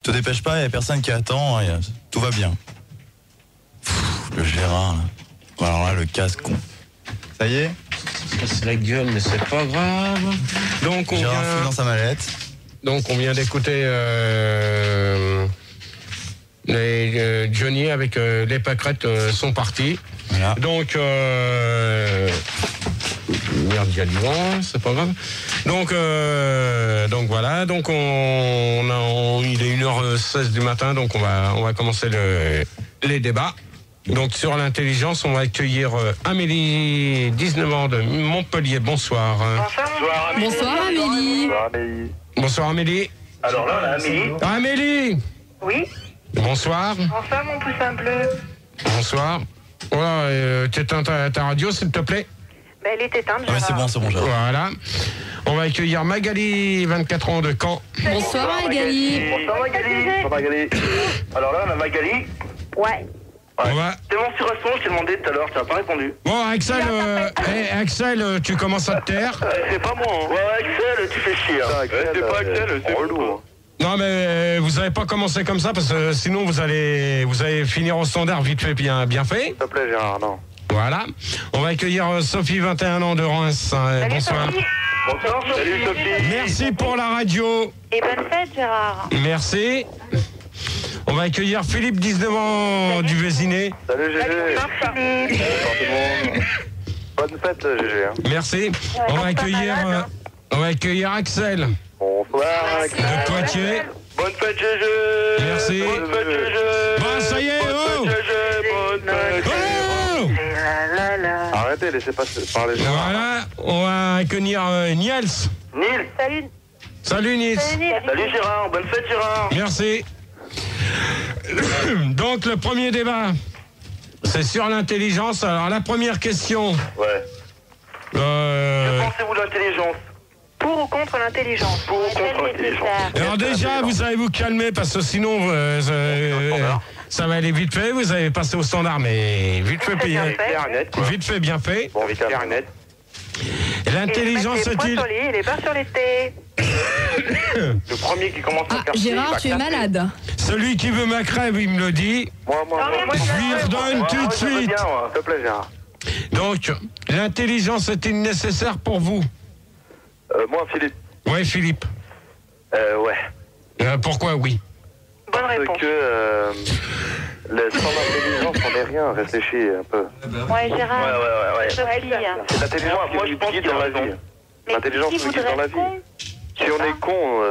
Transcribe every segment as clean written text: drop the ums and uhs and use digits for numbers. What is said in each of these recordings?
Te dépêche pas, il n'y a personne qui attend, et tout va bien. Le Gérard, là. Bon, alors là, le casse-con. Ça y est? C'est la gueule, mais c'est pas grave. Donc on Gérard vient... fouille dans sa mallette. Donc on vient d'écouter Johnny avec les pâquerettes sont partis. Voilà. Donc merde, il y a du vent, c'est pas grave. Donc voilà, donc il est 1h16 du matin, donc on va commencer les débats. Donc sur l'intelligence, on va accueillir Amélie, 19 ans de Montpellier. Bonsoir. Bonsoir Amélie. Bonsoir Amélie. Bonsoir Amélie. Alors là, on a Amélie. Amélie. Oui. Bonsoir. Bonsoir mon poussin bleu. Bonsoir. Voilà, t'éteins ta radio s'il te plaît. Ben, elle est éteinte. Ah mais c'est bon, Gérard. Voilà. On va accueillir Magali, 24 ans de Caen. Bonsoir Magali. Bonsoir Magali. Alors là, on a Magali. Ouais. On va... Démonstration, je t'ai demandé tout à l'heure, tu n'as pas répondu. Bon, Axel, tu commences à te taire. C'est pas moi. Hein. Ouais, Axel, tu fais chier. Hein. C'est pas Axel, c'est relou. Non, mais vous n'allez pas commencer comme ça parce que sinon vous allez finir au standard vite fait, bien fait. S'il te plaît, Gérard, non. Voilà. On va accueillir Sophie, 21 ans de Reims. Bonsoir. Bonsoir, salut Sophie. Merci pour la radio. Et bonne fête Gérard. Merci. On va accueillir Philippe, 19 ans du Vésiné. Salut Gégé. Bonsoir Philippe. Bonsoir tout le monde. Bonne fête Gégé. Hein. Merci. On va accueillir Axel. Bonsoir Axel. De Poitiers. Bonne fête Gégé. Merci. Bonne fête Gégé. Bon, ça y est, Bonne oh. fête Gégé. Bonne fête Gégé. Oh. Arrêtez, laissez parler Gérard. Voilà. On va accueillir Niels. Nils. Salut. Salut Niels. Salut Gérard. Bonne fête Gérard. Merci. Donc le premier débat, c'est sur l'intelligence. Alors la première question. Ouais. Que pensez-vous de l'intelligence? Pour ou contre l'intelligence? Pour ou contre l'intelligence? Alors déjà, vous allez vous calmer parce que sinon, ça va aller vite fait. Vous allez passer au standard, mais vite fait, bien fait. Bon, clair et net. L'intelligence est-il... Il est pas sur les thés. Le premier qui commence à Ah, faire Gérard, tu es malade. Celui qui veut ma crève, il me le dit. Moi, Je lui redonne tout de suite. S'il te plaît, Gérard. Donc, l'intelligence est-il nécessaire pour vous? Moi, Philippe. Oui, Philippe. Ouais. Pourquoi oui? Bonne réponse. Parce que sans l'intelligence, on n'est rien. Réfléchis un peu. Ouais Gérard. Ouais. C'est l'intelligence qui nous guide dans la vie. L'intelligence nous guide dans la vie. Si on est con...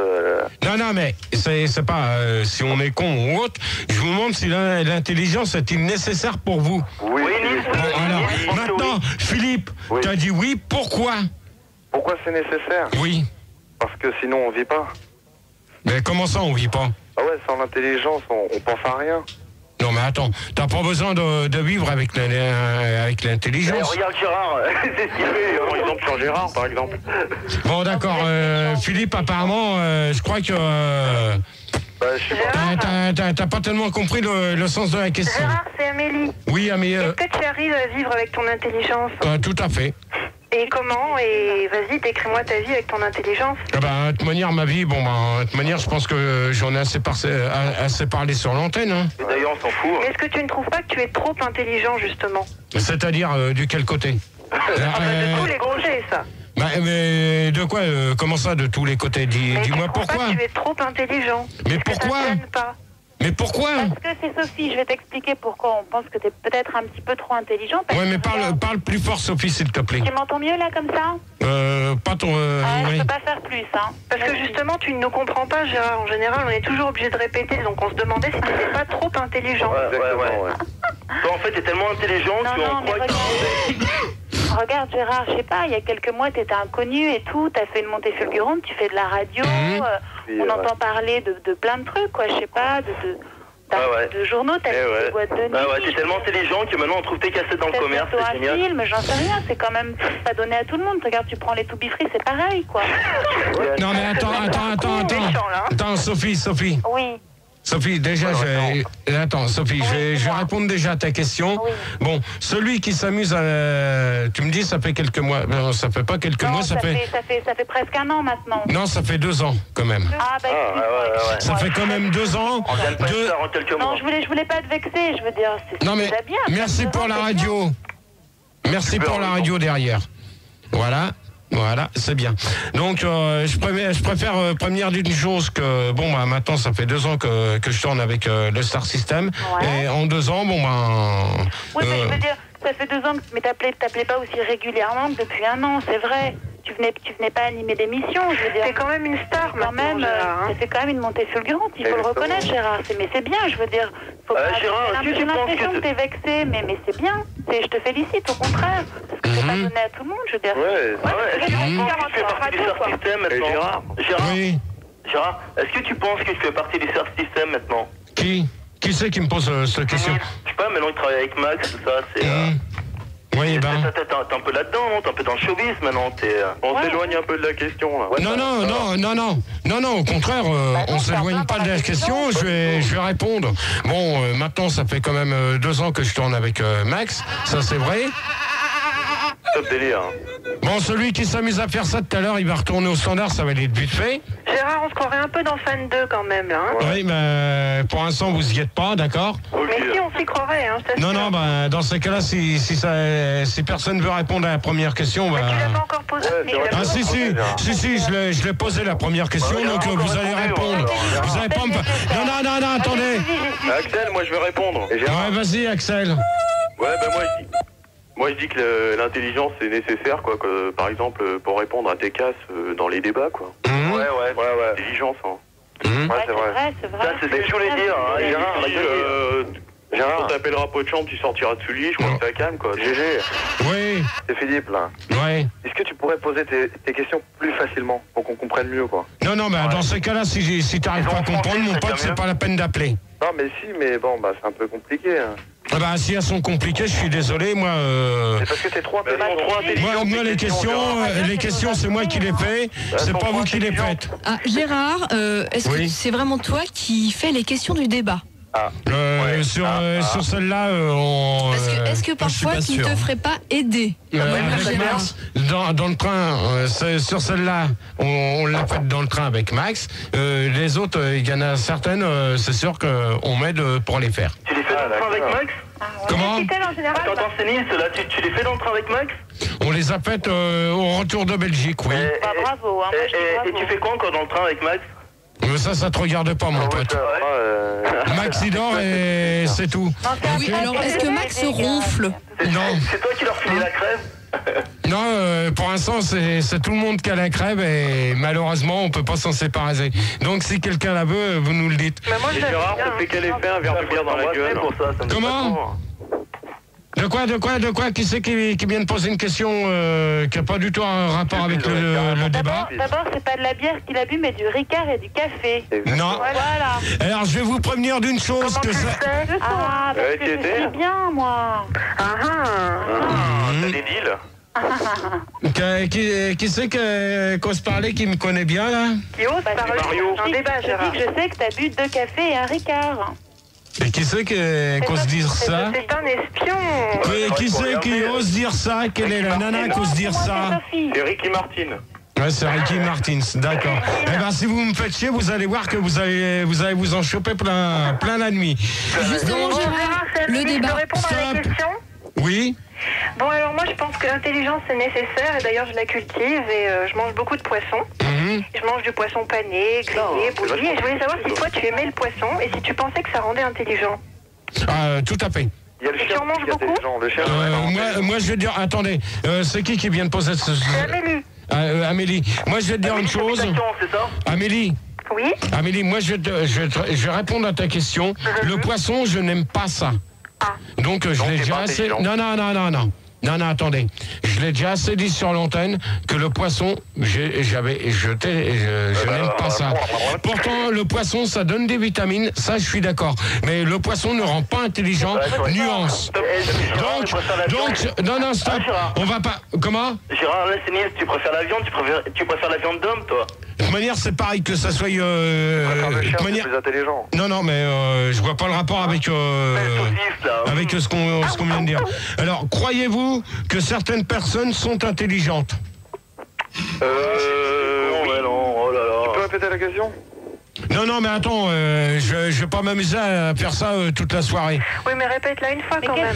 Non, mais c'est pas si on est con ou autre. Je vous demande si l'intelligence est-il nécessaire pour vous. Oui. Alors, maintenant, Philippe, Oui. tu as dit oui, pourquoi? Pourquoi c'est nécessaire? Oui. Parce que sinon, on vit pas. Mais comment ça, on vit pas? Ah ouais, sans l'intelligence, on pense à rien. Non, mais attends, t'as pas besoin de vivre avec l'intelligence. Regarde Gérard, c'est ce qu'il fait. Par exemple, sur Gérard, par exemple. Bon, d'accord, Philippe, apparemment, je crois que Je sais pas. t'as pas tellement compris le sens de la question. Gérard, c'est Amélie. Oui, Amélie. Est-ce que tu arrives à vivre avec ton intelligence? Tout à fait. Et comment? Et vas-y, décris-moi ta vie avec ton intelligence. De toute manière, ma vie, de toute manière, je pense que j'en ai assez parlé sur l'antenne. Hein. Et d'ailleurs, on s'en fout. Mais est-ce que tu ne trouves pas que tu es trop intelligent, justement? C'est-à-dire, du quel côté? De tous les côtés, ça. Mais de quoi? Comment ça, de tous les côtés? Dis-moi pourquoi. Tu es trop intelligent. Mais Est-ce que pourquoi? ça te gêne pas? Mais pourquoi? Parce que c'est Sophie, je vais t'expliquer pourquoi on pense que tu es peut-être un petit peu trop intelligent. Ouais, mais parle plus fort, Sophie, s'il te plaît. Tu m'entends mieux là comme ça? Pas ton... Je oui. peux pas faire plus, hein. Parce que justement, tu ne nous comprends pas, Gérard. En général, on est toujours obligé de répéter, donc on se demandait si tu n'étais pas trop intelligent. Ouais. Toi, en fait, t'es tellement intelligent Non, qu'on mais croit que... regarde Gérard, je sais pas, il y a quelques mois, tu étais inconnu et tout, tu as fait une montée fulgurante, tu fais de la radio, on entend parler de plein de trucs, quoi, je sais pas, de journaux, t'as des boîtes de nuit. Ouais, t'es tellement intelligent que maintenant on trouve tes cassettes dans le commerce, c'est un génial. film, j'en sais rien, c'est quand même pas donné à tout le monde. Regarde, tu prends les To Be Free, c'est pareil, quoi. Non, mais attends, Sophie. Oui. Sophie, déjà, attends, Sophie, je vais répondre déjà à ta question. Oui. Bon, celui qui s'amuse à... Tu me dis, ça fait quelques mois. Non, ça fait pas quelques mois, ça fait presque un an maintenant. Non, ça fait 2 ans, quand même. Ah, bah, ouais. Ça fait quand même 2 ans. On gagne pas ça en quelques mois. Non, je voulais pas te vexer, je veux dire, c'est Non, mais déjà bien. merci pour la radio. Merci pour la radio derrière. Voilà, c'est bien. Donc, je préfère prévenir d'une chose que, bon, bah, maintenant, ça fait 2 ans que je tourne avec le Star System. Ouais. Et en 2 ans, bon, ben... Oui, mais je veux dire, ça fait 2 ans que... Mais t'appelais pas aussi régulièrement que depuis un an, c'est vrai. Tu venais pas animer d'émission, je veux dire. C'est quand même une star, quand même, Gérard, hein. ça fait quand même une montée fulgurante, il faut le reconnaître, Gérard. Mais c'est bien, je veux dire. Faut pas... Gérard, J'ai l'impression que t'es vexé, mais c'est bien. Je te félicite, au contraire. Parce que c'est pas donné à tout le monde, je veux dire. Est-ce que tu penses que tu fais partie du Star System maintenant? Gérard, Oui. Gérard, est-ce que tu penses que tu fais partie du Star System maintenant? Qui c'est qui me pose cette question? Je sais pas, maintenant il travaille avec Max, tout ça, c'est... Oui, ben... T'es un peu là-dedans, non? T'es un peu dans le showbiz maintenant, On s'éloigne un peu de la question, là. Non, au contraire, on s'éloigne pas de la question, je vais répondre. Bon, maintenant, ça fait quand même 2 ans que je tourne avec Max, ça c'est vrai. Top délire. Bon, celui qui s'amuse à faire ça tout à l'heure, il va retourner au standard, ça va aller vite fait. Gérard, on se croirait un peu dans Fan 2 quand même, là. Hein. Oui, mais pour l'instant, vous y êtes pas, d'accord? Mais si, on s'y croirait, hein, je t'assure. Non, bah, dans ces cas-là, si personne veut répondre à la première question, bah... Tu l'as pas encore posé. Ah si, je l'ai posé la première question, donc vous allez répondre. Vous allez pas me... Non, attendez. Axel, moi je vais répondre. Ouais, vas-y, Axel. Ouais, ben moi je dis que l'intelligence c'est nécessaire, quoi, que, par exemple pour répondre à tes casses dans les débats, quoi. Ouais. Intelligence, hein. Ouais, c'est vrai. Ça, c'est ce que je voulais dire, hein. Gérard, quand t'appelleras pot de chambre, tu sortiras de sous le lit, je crois que ça calme, quoi. GG. Oui. C'est Philippe, là. Ouais. Est-ce que tu pourrais poser tes questions plus facilement, pour qu'on comprenne mieux, quoi? Non, bah, dans ces cas-là, si t'arrives pas à comprendre, mon pote, c'est pas la peine d'appeler. Non, mais bon, bah, c'est un peu compliqué, hein. Ah bah, si elles sont compliquées, je suis désolé, moi... C'est parce que t'es trop intelligent. Moi, les questions, c'est moi qui les fais, c'est pas vous qui les faites. Ah, Gérard, est-ce que c'est vraiment toi qui fais les questions du débat? Sur celle-là, Est-ce que parfois tu ne te ferais pas aider avec Max, dans le train, sur celle-là, on l'a faite dans le train avec Max. Les autres, il y en a certaines, c'est sûr qu'on m'aide pour les faire. Tu les fais dans le train avec Max? Comment? Attends, c'est Nice, là, tu les fais dans le train avec Max? On les a faites au retour de Belgique, oui. Bah, bravo, hein, Et tu fais quoi encore dans le train avec Max? Ça te regarde pas, mon pote. Max, il dort et c'est tout. Oui, alors est-ce que Max ronfle? Non. C'est toi qui leur filais la crève? Non, pour l'instant, c'est tout le monde qui a la crève et malheureusement, on peut pas s'en séparer. Donc, si quelqu'un la veut, vous nous le dites. Mais moi, Gérard, ça fait quel effet un verre de bière dans la gueule pour ça? Comment? De quoi? Qui c'est qui vient de poser une question qui n'a pas du tout un rapport avec le débat? D'abord, c'est pas de la bière qu'il a bu, mais du Ricard et du café. Non. Voilà. Alors, je vais vous prévenir d'une chose que ça... Ah, parce que je suis bien, moi. T'as des deals? Qui c'est qu'on se parlait, qui me connaît bien, là? Qui ose parler Un débat, je dis que je sais que t'as bu 2 cafés et un Ricard. Et qui c'est qu'on se dise ça? C'est un espion. Qui c'est qui ose dire ça? Quelle est la nana qui ose dire ça? C'est Ricky Martin. Ouais, c'est Ricky Martins, d'accord. Eh ben, si vous me faites chier, vous allez voir que vous allez vous en choper plein la nuit. Justement, Gérard, le débat. Je peux répondre à la question? Oui. Bon, alors moi, je pense que l'intelligence, c'est nécessaire. Et d'ailleurs, je la cultive et je mange beaucoup de poissons. Je mange du poisson pané, grillé, bouilli. Et je voulais savoir si toi, tu aimais le poisson et si tu pensais que ça rendait intelligent. Tout à fait. Il y a le chien, tu en manges beaucoup? Le chien, moi, je vais te dire... Attendez, c'est qui vient de poser ce... C'est Amélie. Amélie. Moi, je vais te dire une chose. C'est ça? Amélie. Oui? Amélie, moi, je vais répondre à ta question. Le poisson, je n'aime pas ça. Donc, je l'ai déjà assez... Non, attendez. Je l'ai déjà assez dit sur l'antenne que le poisson, je n'aime pas ça. Pourtant, le poisson, ça donne des vitamines, ça, je suis d'accord. Mais le poisson ne rend pas intelligent. Nuance. Donc, non, stop. On va pas... Comment? Gérard, là, c'est Nice, tu préfères la viande, tu préfères la viande d'homme, toi? De toute manière, c'est pareil que ça soit... de chien, c'est plus intelligent. Non, mais je vois pas le rapport avec ce qu'on vient de dire. Alors, croyez-vous que certaines personnes sont intelligentes? Ouais, non, oh là là. Tu peux répéter la question? Non, mais attends, je vais pas m'amuser à faire ça toute la soirée. Oui, mais répète-la une fois quand même.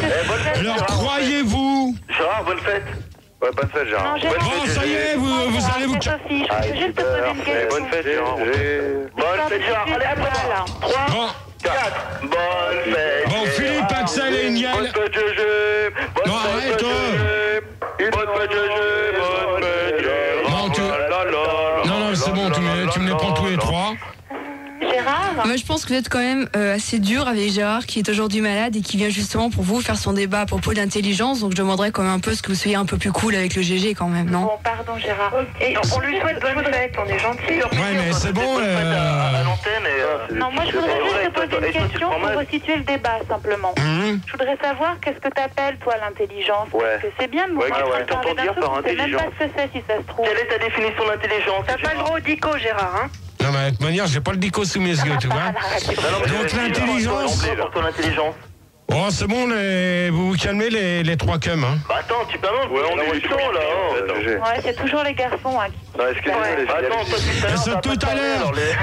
Alors, croyez-vous... Gérard, bonne fête. Ouais, bonne fête, Gérard. Bon, ça y est, vous allez vous... Sophie, je peux juste te poser une question. Bonne fête, Gérard. Bonne fête, Gérard. Allez, après 3, 4. Bonne fête. Bon, Philippe, Axel et Niel. Bonne fête, GG. Non, arrête, Bonne fête, GG. Bonne fête, Gérard. Non, c'est bon, tu me les prends tous les trois. Gérard? Moi, je pense que vous êtes quand même assez dur avec Gérard, qui est aujourd'hui malade et qui vient justement pour vous faire son débat à propos d'intelligence. Donc, je demanderais quand même un peu ce que vous soyez un peu plus cool avec le GG quand même, non? Bon, pardon, Gérard. Et on lui souhaite bonne fête, on est gentil. Ouais, mais c'est bon. Non, moi, je voudrais juste te poser une question pour resituer le débat, simplement. Je voudrais savoir qu'est-ce que t'appelles, toi, l'intelligence. Parce que c'est bien de nous parler d'un truc, tu sais même pas ce que c'est, si ça se trouve. Quelle est ta définition d'intelligence? T'as pas le droit au dico, Gérard, hein? Non, mais de toute manière, j'ai pas le dico sous mes yeux, tu vois. Donc, l'intelligence... pour ton intelligence. Oh, c'est bon, vous calmez les trois cums, hein. Bah attends, tu peux ouais, on est du temps, là. Ouais, c'est toujours les garçons, hein. Non, excusez-moi,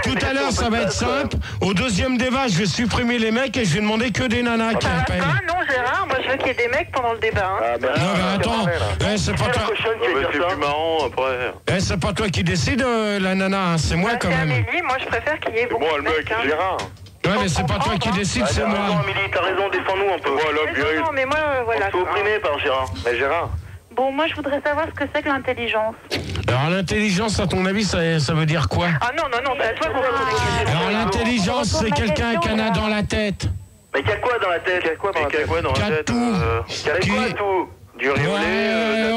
Tout à l'heure, ça va être simple. Au deuxième débat, je vais supprimer les mecs et je vais demander que des nanas qui appellent. Non, Gérard, moi je veux qu'il y ait des mecs pendant le débat. Hein. Non, mais attends, c'est pas toi. C'est plus marrant après. C'est pas toi qui décide, la nana, hein, c'est moi quand même. Amélie, moi je préfère qu'il y ait beaucoup de mecs. Gérard. Ouais, mais c'est pas toi qui décide, c'est moi. Non, Amélie, t'as raison, défends-nous un peu. Voilà, non, mais moi, voilà. On se fait opprimer par Gérard. Mais Gérard. Bon, moi, je voudrais savoir ce que c'est que l'intelligence. Alors, l'intelligence, à ton avis, ça veut dire quoi? Ah non, c'est à toi qu'on va poser la question. Alors, l'intelligence, c'est quelqu'un qui en a dans la tête. Mais qu'il y a quoi dans la tête? Qu'il y a quoi dans la tête? Tout. Qu'il y a quoi, tout? Du riolet,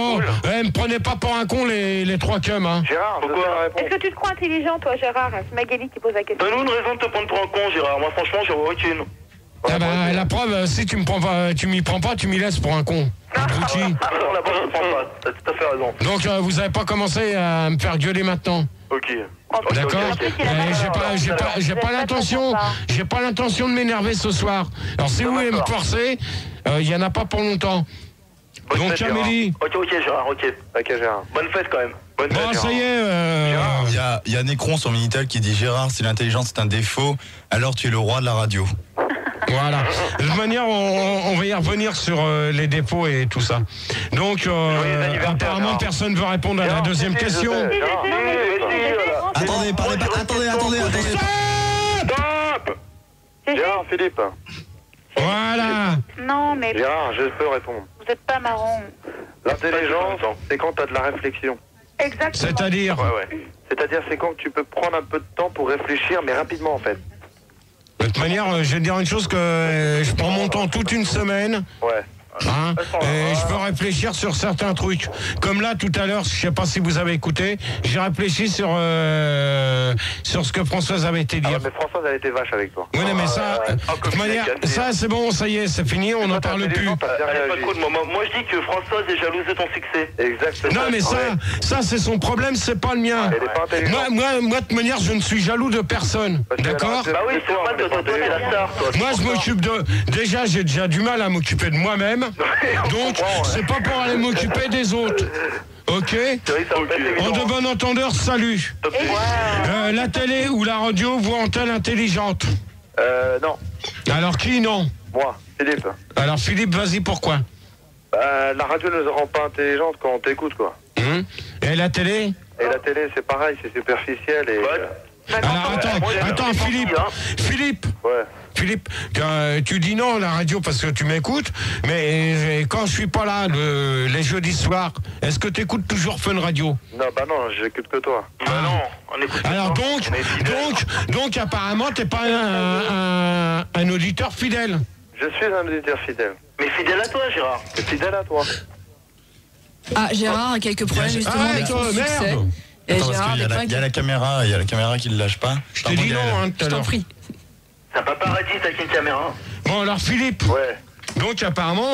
me prenez pas pour un con, les trois cums, hein. Gérard, pourquoi? Est-ce que tu te crois intelligent, toi, Gérard? C'est Magali qui pose la question. Donne-nous une raison de te prendre pour un con, Gérard. Moi, franchement, j'en vois aucune. Ah bah, la preuve, si tu m'y prends pas, tu m'y laisses pour un con. Abruti. Ah non, là-bas, je te prends pas. T'as tout à fait raison. Donc, vous avez pas commencé à me faire gueuler maintenant? Ok. D'accord. J'ai pas l'intention de m'énerver ce soir. Alors, si vous voulez me forcer, il y en a pas pour longtemps. Donc, fête, Amélie. Ok, Gérard, ok, Gérard. Bonne fête quand même. Bonne fête, ça y est. Il y a Nécron sur Minitel qui dit Gérard, si l'intelligence est un défaut, alors tu es le roi de la radio. Voilà. De toute manière, on va y revenir sur les défauts et tout ça. Donc, apparemment, personne ne veut répondre à la deuxième question. Attendez. Stop. Gérard, Philippe. Voilà. Non, mais... Gérard, je peux répondre. Vous êtes pas marrant. L'intelligence, c'est quand tu as de la réflexion. Exactement. C'est-à-dire C'est-à-dire, c'est quand tu peux prendre un peu de temps pour réfléchir, mais rapidement, en fait. De toute manière, je vais te dire une chose que je prends mon temps toute une semaine. Ouais. Hein, et je peux réfléchir sur certains trucs. Comme là, tout à l'heure, je sais pas si vous avez écouté, j'ai réfléchi sur ce que Françoise avait été dire. Mais Françoise, elle était vache avec toi. Oui, mais ça, de toute manière, ça c'est bon, ça y est, c'est fini, on n'en parle plus. Moi, je dis que Françoise est jalouse de ton succès. Exactement. Non, mais ça c'est son problème, c'est pas le mien. Moi, de toute manière, je ne suis jaloux de personne. D'accord? Bah oui, c'est normal que toi, t'es la star. Moi, je m'occupe de... Déjà, j'ai déjà du mal à m'occuper de moi-même. Donc, c'est pas pour aller m'occuper des autres. Ok? En de bon entendeur, salut. La télé ou la radio vous rend-elle intelligente? Non. Alors qui, non? Moi, Philippe. Alors Philippe, vas-y, pourquoi? La radio ne se rend pas intelligente quand on t'écoute, quoi. Et la télé? Et la télé, c'est pareil, c'est superficiel et... Alors attends, Philippe. Ouais. Philippe, tu dis non la radio parce que tu m'écoutes, mais quand je suis pas là les jeudis soirs, est-ce que tu écoutes toujours Fun Radio? Non, bah non, j'écoute que toi. Bah non, on écoute. Alors donc apparemment t'es pas un auditeur fidèle. Je suis un auditeur fidèle. Mais fidèle à toi, Gérard. Fidèle à toi. Ah, Gérard a quelques problèmes justement avec son succès. Attends, parce qu'il y a la caméra qui le lâche pas. Je t'ai dit non, hein, je t'en prie. Ça paparazzi, t'as qu'une caméra. Bon, alors Philippe. Ouais. Donc apparemment,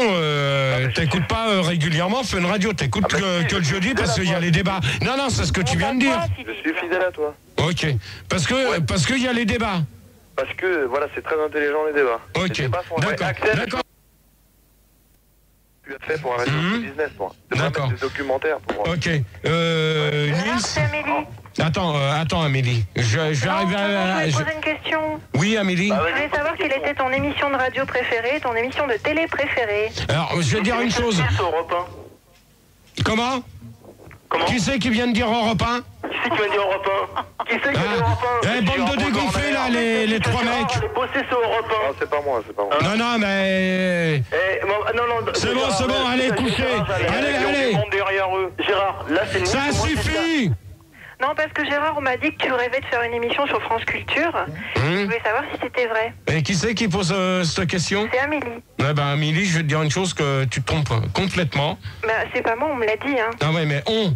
t'écoutes pas régulièrement Fun Radio, t'écoutes que le jeudi parce qu'il y a les débats. Non, c'est ce que tu viens de dire. Je suis fidèle à toi. Ok, parce qu'il y a les débats. Parce que, voilà, c'est très intelligent les débats. Ok, Les débats sont d'accord. Tu as fait pour un réseau business, toi. De pas mettre des documentaires pour... Ok, Nils. C'est Amélie. Attends Amélie. Je vais arriver à... Je vais poser une question. Oui Amélie. Je voulais savoir quelle était ton émission de radio préférée, ton émission de télé préférée. Alors, je vais dire une chose. Comment ? Qui c'est qui vient de dire Europe 1 ? Qui c'est qui vient de dire Europe 1 Qui c'est qui vient de dire Europe 1 bande de dégonflés là, les trois mecs. J'ai bossé sur Europe 1. Non, c'est pas moi. Non, mais... C'est bon, allez, couchez. Allez. Gérard, là c'est... Ça suffit. Non, parce que Gérard, on m'a dit que tu rêvais de faire une émission sur France Culture. Je voulais savoir si c'était vrai. Et qui c'est qui pose cette question ? C'est Amélie. Ouais, Amélie, je vais te dire une chose que tu te trompes complètement. Bah, c'est pas moi, on me l'a dit, hein. Ah ouais, mais on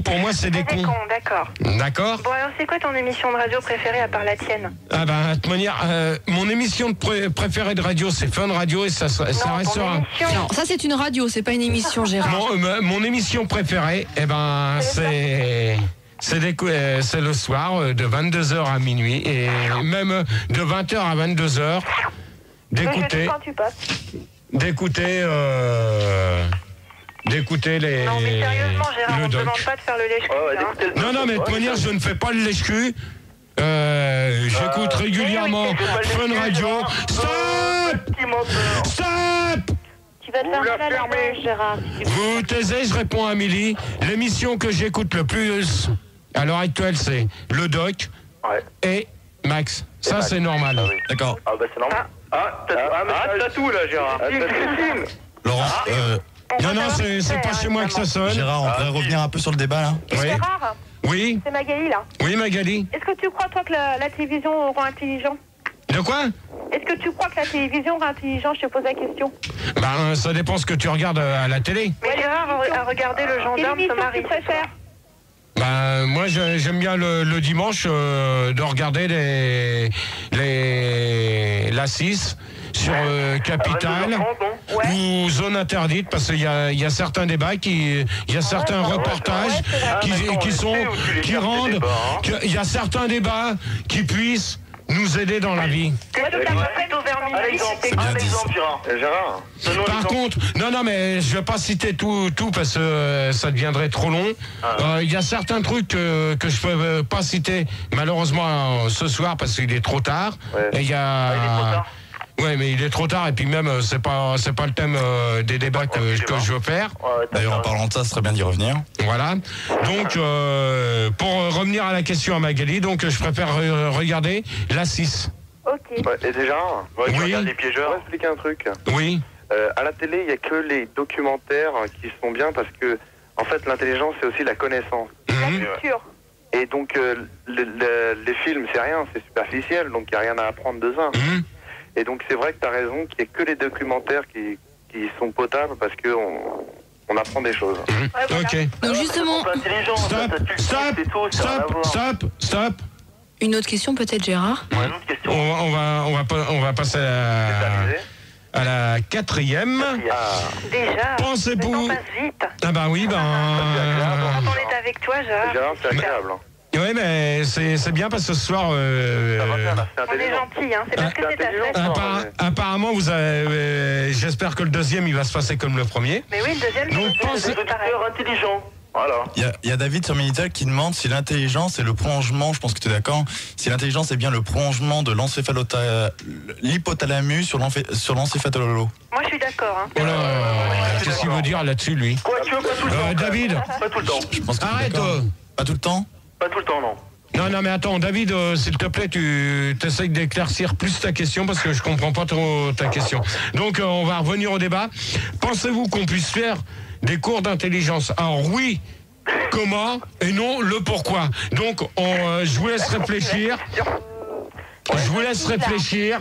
pour moi, c'est des cons. D'accord. D'accord ? Bon, alors c'est quoi ton émission de radio préférée à part la tienne ? Ah de toute manière, mon émission préférée de radio, c'est Fun Radio et ça restera... Non, ça c'est une radio, c'est pas une émission, Gérard. Mon émission préférée, c'est le soir de 22h à minuit et même de 20h à 22h d'écouter les... Non, mais sérieusement, Gérard, on ne demande pas de faire le lèche-cul. Non, mais de toute manière, je ne fais pas le lèche-cul. J'écoute régulièrement Fun Radio. Stop. Tu vas te fermer la langue, Gérard. Vous taisez, je réponds à Amélie. L'émission que j'écoute le plus à l'heure actuelle, c'est Le Doc et Max. Ça, c'est normal. D'accord. Ah, bah c'est normal. T'as tout là, Gérard. Laurent, non, c'est pas chez moi que ça sonne. Gérard, on pourrait revenir un peu sur le débat là. Gérard, Oui. c'est Magali là. Oui, Magali. Est-ce que tu crois, toi, que la télévision rend intelligent ? De quoi ? Est-ce que tu crois que la télévision rend intelligent ? Je te pose la question. Ça dépend ce que tu regardes à la télé. Mais Gérard a regardé le gendarme se marier. Quelle émission tu préfères ? Moi, j'aime bien le dimanche de regarder la 6 sur Capital ou Zone Interdite parce qu'il y a certains débats il y a certains reportages qui rendent, il y a certains débats qui puissent nous aider dans la vie. Par contre, non, mais je vais pas citer tout parce que ça deviendrait trop long. Il y a certains trucs que je peux pas citer malheureusement ce soir parce qu'il est trop tard. Et il y a... Ouais, mais il est trop tard et puis même c'est pas le thème des débats que je veux faire. D'ailleurs, en parlant de ça, ce serait bien d'y revenir. Voilà. Donc, pour revenir à la question à Magali, donc je préfère regarder la 6. Ok. Et déjà, tu regardes les piégeurs. Je vais expliquer un truc. Oui. À la télé, il n'y a que les documentaires qui sont bien parce que, en fait, l'intelligence, c'est aussi la connaissance. La culture. Et donc, les films, c'est rien, c'est superficiel, donc il n'y a rien à apprendre de ça. Et donc c'est vrai que tu as raison qu'il n'y a que les documentaires qui sont potables parce qu'on apprend des choses. Ok. Donc justement... Stop. Une autre question peut-être, Gérard ? Une autre question. On va passer à la 4e. Déjà. Pensez-vous... Ça passe vite. Ah bah oui, Quand on est avec toi, Gérard. C'est agréable. Oui, mais c'est bien parce que ce soir... On est gentil, hein. C'est parce que c'est ta fête. Apparemment, vous avez... j'espère que le deuxième, il va se passer comme le premier. Mais oui, le deuxième, c'est intelligent. Voilà. Il y a David sur Minitel qui demande si l'intelligence est le prolongement, je pense que tu es d'accord, si l'intelligence est bien le prolongement de l'hypothalamus sur l'encéphalolo. Moi, je suis d'accord. Hein. Oh là, qu'est-ce qu'il veut dire là-dessus, lui ? David, pas tout le temps. Je pense que arrête. Pas tout le temps ? Pas tout le temps, non. Non, mais attends, David, s'il te plaît, tu essayes d'éclaircir plus ta question parce que je comprends pas trop ta question. Donc, on va revenir au débat. Pensez-vous qu'on puisse faire des cours d'intelligence ? Alors oui, comment et non le pourquoi. Donc, je vous laisse réfléchir.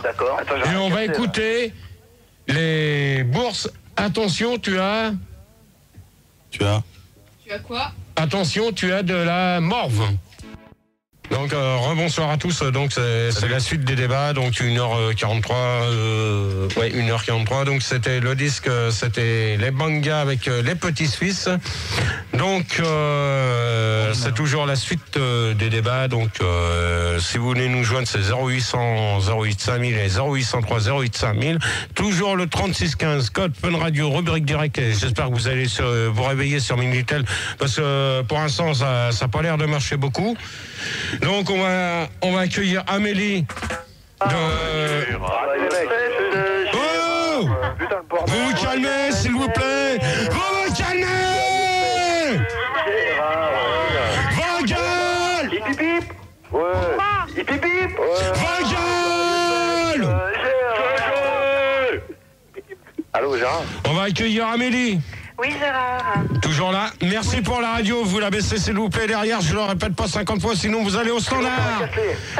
D'accord. Et on va écouter les bourses. Attention, tu as quoi ? Attention, tu as de la morve. Donc rebonsoir à tous, donc c'est la suite des débats, donc 1h43, 1h43, donc c'était le disque, c'était les Bangas avec les Petits Suisses, donc c'est toujours la suite des débats, donc si vous voulez nous joindre c'est 0800 08 5000 et 0803 08 5000, toujours le 3615, code Fun Radio, rubrique direct, et j'espère que vous allez vous réveiller sur Minitel, parce que pour l'instant ça n'a pas l'air de marcher beaucoup. Donc on va accueillir Amélie de... Oh, vous vous calmez s'il vous plaît. Vous vous calmez. Va gueule. Hip hip. Ouais. Hip hip. Va gueule. Allô Gérard. On va accueillir Amélie. Oui, Gérard. Toujours là. Merci pour la radio. Vous la baissez s'il vous plaît derrière. Je ne le répète pas 50 fois, sinon vous allez au standard.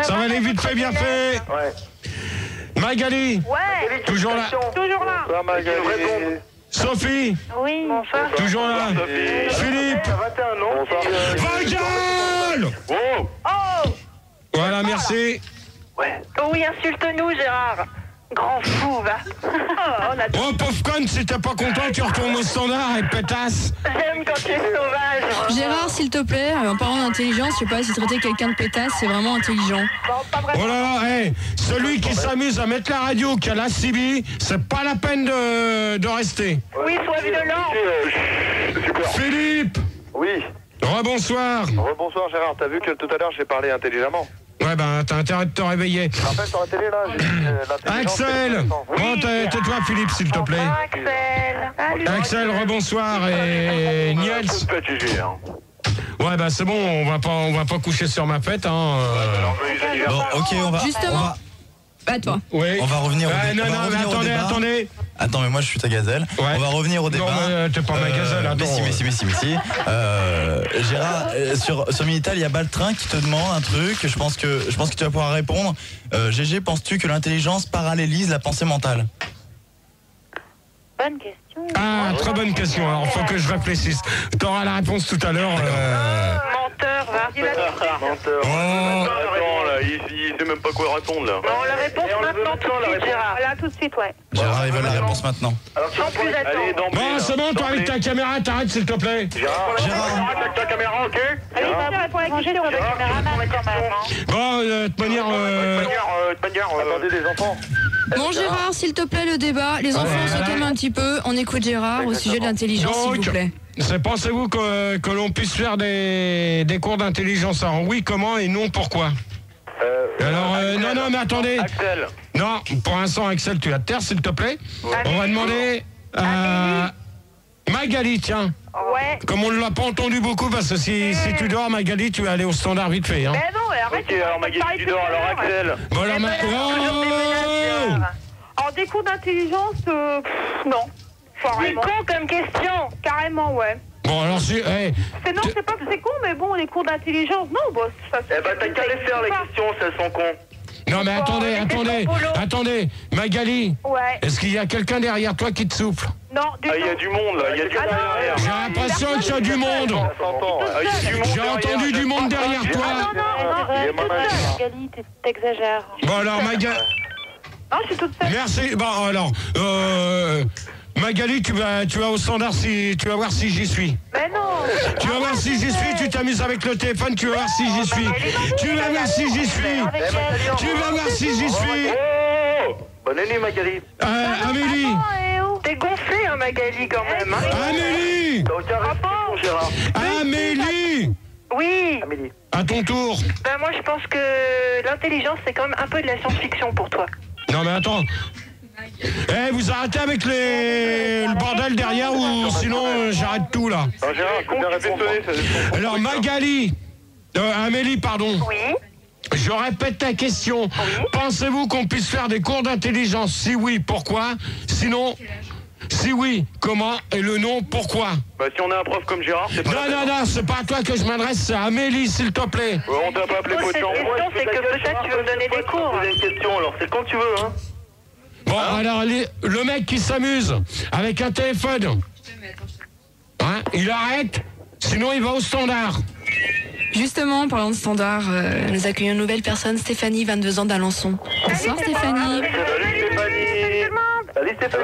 Ça va aller vite fait, bien fait. Ouais. Magali. Ouais. Toujours là. Toujours là. Ça, Magali. Sophie. Oui. Bonsoir. Toujours là. Philippe. 21 ans. Va gueule. Oh. Oh. Voilà, merci. Ouais. Oh oui, insulte-nous, Gérard. Grand fou, va. Oh, pauvre conne, si t'es pas content, tu retournes au standard et pétasse. J'aime quand tu es sauvage. Gérard, s'il te plaît, en parlant d'intelligence, je sais pas si traiter quelqu'un de pétasse, c'est vraiment intelligent. Oh là là, hey, celui qui s'amuse à mettre la radio, qui a la CB, c'est pas la peine de rester. Oui, sois violent. Super. Philippe. Oui. Rebonsoir. Rebonsoir Gérard, t'as vu que tout à l'heure j'ai parlé intelligemment. Ouais, ben, t'as intérêt de te réveiller. Tu te rappelles sur la télé là j'ai dit, l'intelligence, Axel. Bon, tais-toi, Philippe, s'il te plaît. Bonsoir, Axel. Salut. Axel, rebonsoir. Et Niels. Ouais, bah, c'est bon, on va pas coucher sur ma fête, hein. Bon, ok, on va... Justement. À toi. Oui. On va revenir au Non, mais attendez. Attends, mais moi je suis ta gazelle. Ouais. On va revenir au débat. Non, mais t'es pas ma gazelle, attends. Mais si. Gérard, sur Minitel, il y a Baltrin qui te demande un truc. Je pense que tu vas pouvoir répondre. GG, penses-tu que l'intelligence parallélise la pensée mentale? Bonne question. Ah, très bonne question. Alors, faut que je réfléchisse. T'auras la réponse tout à l'heure. Menteur, va. Menteur. Oh. Attends là, il sait même pas quoi répondre là. Non, la réponse maintenant, tout de suite, Gérard. Là, tout de suite, ouais. Gérard, il veut la réponse maintenant. Sans plus Allez, attendre. d'emblée. Bon, c'est bon, toi avec ta caméra, t'arrêtes s'il te plaît. Gérard, arrête ta caméra, ok? Allez, ça va pour la question de caméraman quand même. Bon, de toute manière... attendez les enfants. Bon, Gérard, s'il te plaît, le débat. Les enfants se calment un petit peu. On écoute Gérard au sujet de l'intelligence, s'il vous plaît. Pensez-vous que l'on puisse faire des cours d'intelligence? Alors oui, comment et non, pourquoi? Alors, non, mais attendez. Axel. Non, pour l'instant, Axel, tu vas te taire, s'il te plaît. On va demander à Magali, tiens. Ouais. Comme on ne l'a pas entendu beaucoup, parce que si tu dors, Magali, tu vas aller au standard vite fait. Hein. Mais non, arrête. Ok, alors Magali, tu dors, alors Axel. Bon, alors, En des cours d'intelligence, non. C'est con comme question. Carrément, ouais. Bon, alors, C'est pas que c'est con, mais bon, les cours d'intelligence, non, bon, ça Eh ben t'as qu'à les faire les questions, si elles sont cons. non, mais attendez, Magali. Ouais. Est-ce qu'il y a quelqu'un derrière toi qui te souffle? Non, du Ah, il y a du monde là, il y a du monde derrière. J'ai l'impression qu'il y a du monde. Ça s'entend. Ah, il y a du monde J'ai derrière. entendu du monde derrière toi. Non, Magali, t'exagères. Bon, alors, Magali. Non, je suis toute seule. Merci. Bon, alors, Magali, tu vas au standard, tu vas voir si j'y suis. Mais non. Tu vas voir si j'y suis, tu t'amuses avec le téléphone, tu vas voir si j'y suis. Tu vas voir si j'y suis. Tu vas voir si j'y suis. Oh, bonne année Magali. Amélie. T'es gonflé, hein, Magali, quand même. Hein. Amélie. T'as aucun respect, Gérard. Amélie. Oui. Amélie. À ton tour. Ben moi, je pense que l'intelligence, c'est quand même un peu de la science-fiction pour toi. Non, mais attends. Vous arrêtez avec le bordel derrière ou sinon j'arrête tout là. Alors Gérard, il faut bien répondre. Alors Magali, Amélie, pardon. Oui. Je répète ta question. Oui. Pensez-vous qu'on puisse faire des cours d'intelligence? Si oui, pourquoi? Sinon, si oui, comment? Et le non, pourquoi? Bah si on a un prof comme Gérard, c'est pas... Non, c'est pas à toi que je m'adresse, c'est à Amélie, s'il te plaît. Ouais, on t'a pas appelé Cette potent. question, c'est que peut-être tu veux me donner des cours. Poser une question, alors c'est quand tu veux, hein. Bon, alors, le mec qui s'amuse avec un téléphone, hein, il arrête, sinon il va au standard. Justement, en parlant de standard, nous accueillons une nouvelle personne, Stéphanie, 22 ans d'Alençon. Bonsoir Stéphanie. Salut Stéphanie.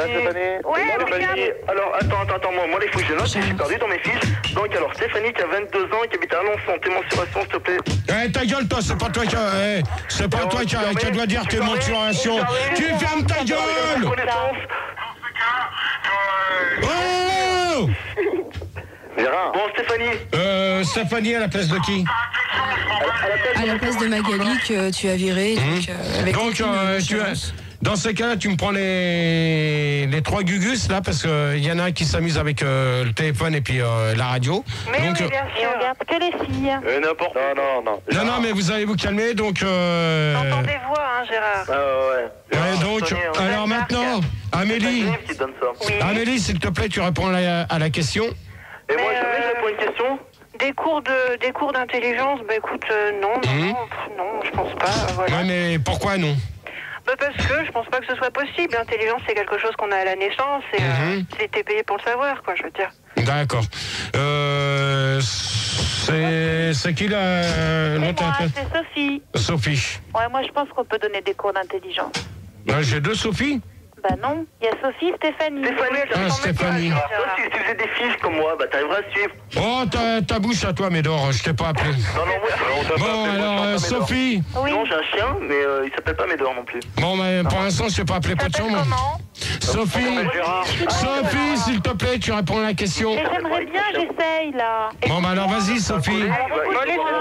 Ouais, Stéphanie. Alors, attends, moi les fous, je note, j'ai perdu dans mes fiches. Donc, alors, Stéphanie qui a 22 ans et qui habite à Alençon, tes mensurations, s'il te plaît. Ta gueule, toi, c'est pas toi qui dois dire tes mensurations. Tu fermes ta gueule. Oh Gérard. Bon, Stéphanie. Stéphanie à la place de qui? À la place de Magali que tu as viré. Dans ces cas-là, tu me prends les 3 gugus là, parce qu'il y en a un qui s'amuse avec le téléphone et puis la radio. Mais donc, oui, bien sûr. On regarde que les filles. N'importe. Non, mais vous allez vous calmer, donc. T'entends des voix, hein, Gérard. Ouais, donc. Alors maintenant, Amélie. Oui. Amélie, s'il te plaît, tu réponds à la question. Et moi, je réponds une question. Des cours d'intelligence, bah écoute, non, je pense pas. Voilà. Ouais, mais pourquoi non? Parce que je pense pas que ce soit possible. L'intelligence, c'est quelque chose qu'on a à la naissance et c'était payé pour le savoir, quoi, je veux dire. D'accord. C'est qui l'autre? C'est Sophie. Sophie. Ouais, moi je pense qu'on peut donner des cours d'intelligence. J'ai 2 Sophie. Bah non, il y a Sophie, Stéphanie. Stéphanie. Toi, si tu faisais des fiches comme moi, bah t'arriveras à suivre. Oh, ta bouche à toi, Médor, je t'ai pas appelé. Non, on t'a pas Bon, appelé. alors, Sophie. Oui. Non, j'ai un chien, mais il s'appelle pas Médor non plus. Bon, mais pour l'instant, je t'ai pas appelé pas de chambre. Comment? Sophie, s'il te plaît, tu réponds à la question. Mais j'aimerais bien, j'essaye là. Bon, bah alors, vas-y, Sophie.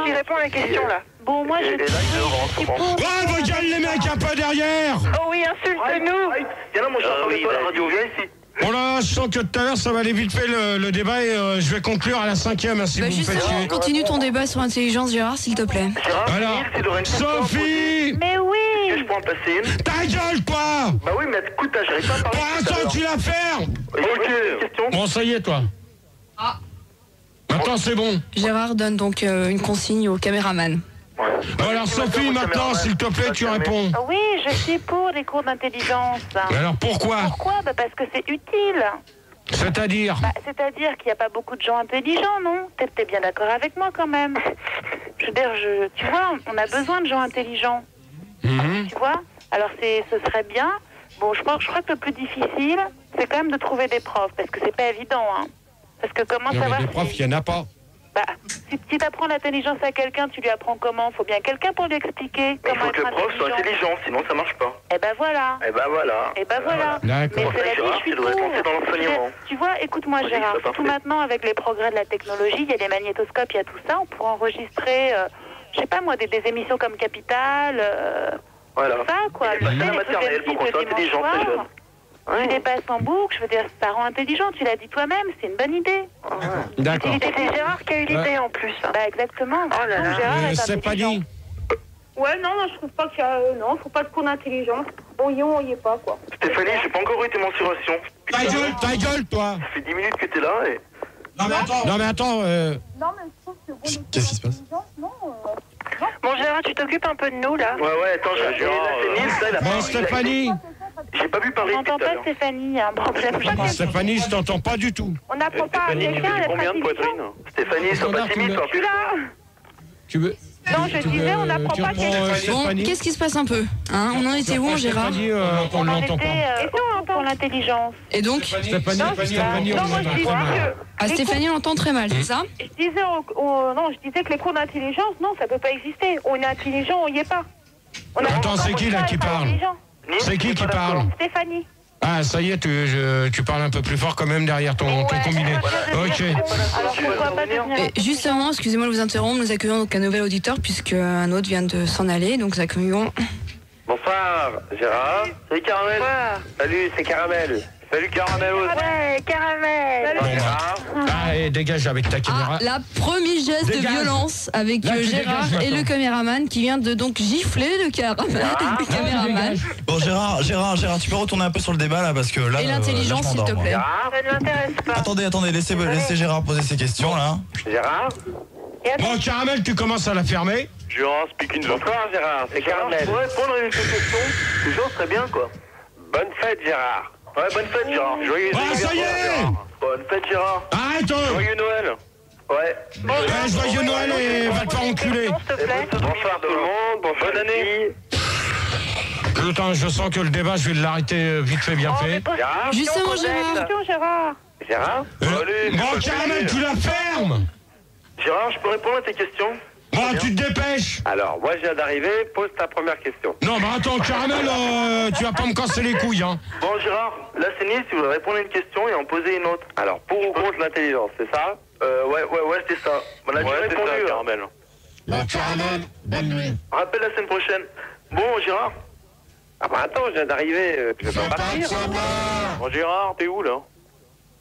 Tu réponds à la question, là. Bon, moi je suis pour... Oh, vos gueules, les mecs, un peu derrière. Oh oui, insulte-nous. Viens là, mon cher, toi la radio, viens ici. Bon là, je sens que tout à l'heure, ça va aller vite fait le débat et je vais conclure à la 5e, si vous me faites Justement, chier. continue ton débat sur l'intelligence, Gérard, s'il te plaît. Alors, Sophie. Mais oui. Je peux en passer une. Ta gueule, toi. Bah oui, mais écoute, j'arrive pas à parler. Pour l'instant, tu la fermes. Ok. Bon, ça y est, toi. Maintenant, c'est bon. Gérard donne donc une consigne au caméraman. Bon, alors, Sophie, maintenant, s'il te plaît, tu réponds. Oui, je suis pour les cours d'intelligence. Alors, pourquoi? Pourquoi? Bah parce que c'est utile. C'est-à-dire? C'est-à-dire qu'il n'y a pas beaucoup de gens intelligents, non? T'es bien d'accord avec moi quand même? Je veux dire, tu vois, on a besoin de gens intelligents. Tu vois? Alors ce serait bien. Bon, je crois que le plus difficile, c'est quand même de trouver des profs, parce que c'est pas évident, hein. Parce que comment Non, savoir mais des profs, il n'y en a pas. Bah, si tu apprends l'intelligence à quelqu'un, tu lui apprends comment? Faut bien quelqu'un pour lui expliquer Il comment faut que être le prof soit intelligent, sinon ça marche pas. Eh ben voilà. Et bah voilà. D'accord. Mais cela dit, je suis tu devrais pour. penser dans l'enseignement. Tu vois, écoute-moi Oui, Gérard, c'est parfait. tout maintenant avec les progrès de la technologie, il y a des magnétoscopes, il y a tout ça, on pourrait enregistrer, je sais pas moi, des émissions comme Capital, Voilà. tout ça quoi. Et la maternelle pour qu'on soit intelligent très jeune. Tu les passes en boucle, je veux dire, ça rend intelligent, tu l'as dit toi-même, c'est une bonne idée. D'accord. C'est Gérard qui a eu l'idée en plus. Bah exactement. Oh là là. Donc, Gérard est C'est pas intelligent. dit. Ouais, non, je trouve pas qu'il y a... non, faut pas de cours d'intelligence. Bon, on y est pas, quoi. Stéphanie, j'ai pas encore eu tes mensurations. Ta gueule, toi. Ça fait 10 minutes que t'es là et... Non, mais attends. Non, mais je trouve que... Qu'est-ce qui se passe? Bon, Gérard, tu t'occupes un peu de nous, là. Ouais, attends, j'ai Bon, Stéphanie. J'ai pas vu parler On tout n'entend à pas l'heure. Stéphanie, il y a un problème. Stéphanie, je t'entends pas du tout. On n'apprend pas à quelqu'un à être intelligent. Stéphanie, sois pas timide, toi. Je suis là. Tu veux? Non, je disais, on n'apprend pas à quelqu'un. Bon, Stéphanie. qu'est-ce qui se passe un peu, hein? On en était où, Gérard? Stéphanie, on l'entend pas. Pour l'intelligence. Et donc Stéphanie, Non, moi, je disais que... Ah, Stéphanie, on l'entend très mal, c'est ça? Je disais, non, je disais que les cours d'intelligence, non, ça peut pas exister. On est intelligent, on y est pas. On a Attends, c'est qui là qui parle? C'est qui parle? Stéphanie. Ah, ça y est, tu parles un peu plus fort quand même derrière ton combiné. Ok. Alors pourquoi pas devenir... Et justement, excusez-moi de vous interrompre, nous accueillons donc un nouvel auditeur puisque un autre vient de s'en aller, donc nous accueillons... Bonsoir, Gérard. Salut Caramel. Salut, c'est Caramel. Salut Caramel. Ouais, caramel. Allez, dégage avec ta caméra. Ah, la premier geste de Dégage. violence avec Là, tu Gérard dégages, et le maintenant. caméraman qui vient de donc gifler le caméraman. Bon, Gérard, tu peux retourner un peu sur le débat là parce que là. Et l'intelligence, là, je s'il te m'endors, plaît. Ça ne m'intéresse pas. Attendez, laissez Gérard poser ses questions là. Gérard. Bon, Caramel, tu commences à la fermer. Gérard, speaking. Bonsoir Gérard, c'est Caramel. Pour répondre à une question, toujours très bien quoi. Bonne fête Gérard. Ouais, bonne fête Gérard. Joyeux Ah, ça y est. Gérard. Bonne fête Gérard. Arrête. Joyeux Noël. Ouais. Joyeux Noël et va te faire enculer. Bonsoir tout le monde, bonne année. Putain, je sens que le débat, je vais l'arrêter vite fait, bien fait. Justement, Gérard. Gérard Bon, Caramel, tu la fermes. Gérard, je peux répondre à tes questions? Bon, tu te dépêches. Alors, moi, je viens d'arriver, pose ta première question. Non, bah attends, Caramel, tu vas pas me casser les couilles, hein. Bon, Gérard, là, c'est Nice, tu voudrais répondre à une question et en poser une autre. Alors, pour ou contre l'intelligence, c'est ça? Ouais, c'est ça. On a déjà répondu, ça, Caramel. Caramel, bonne nuit. Rappelle la semaine prochaine. Bon, Gérard. Ah bah attends, je viens d'arriver, je vais pas partir. Bon, Gérard, t'es où, là?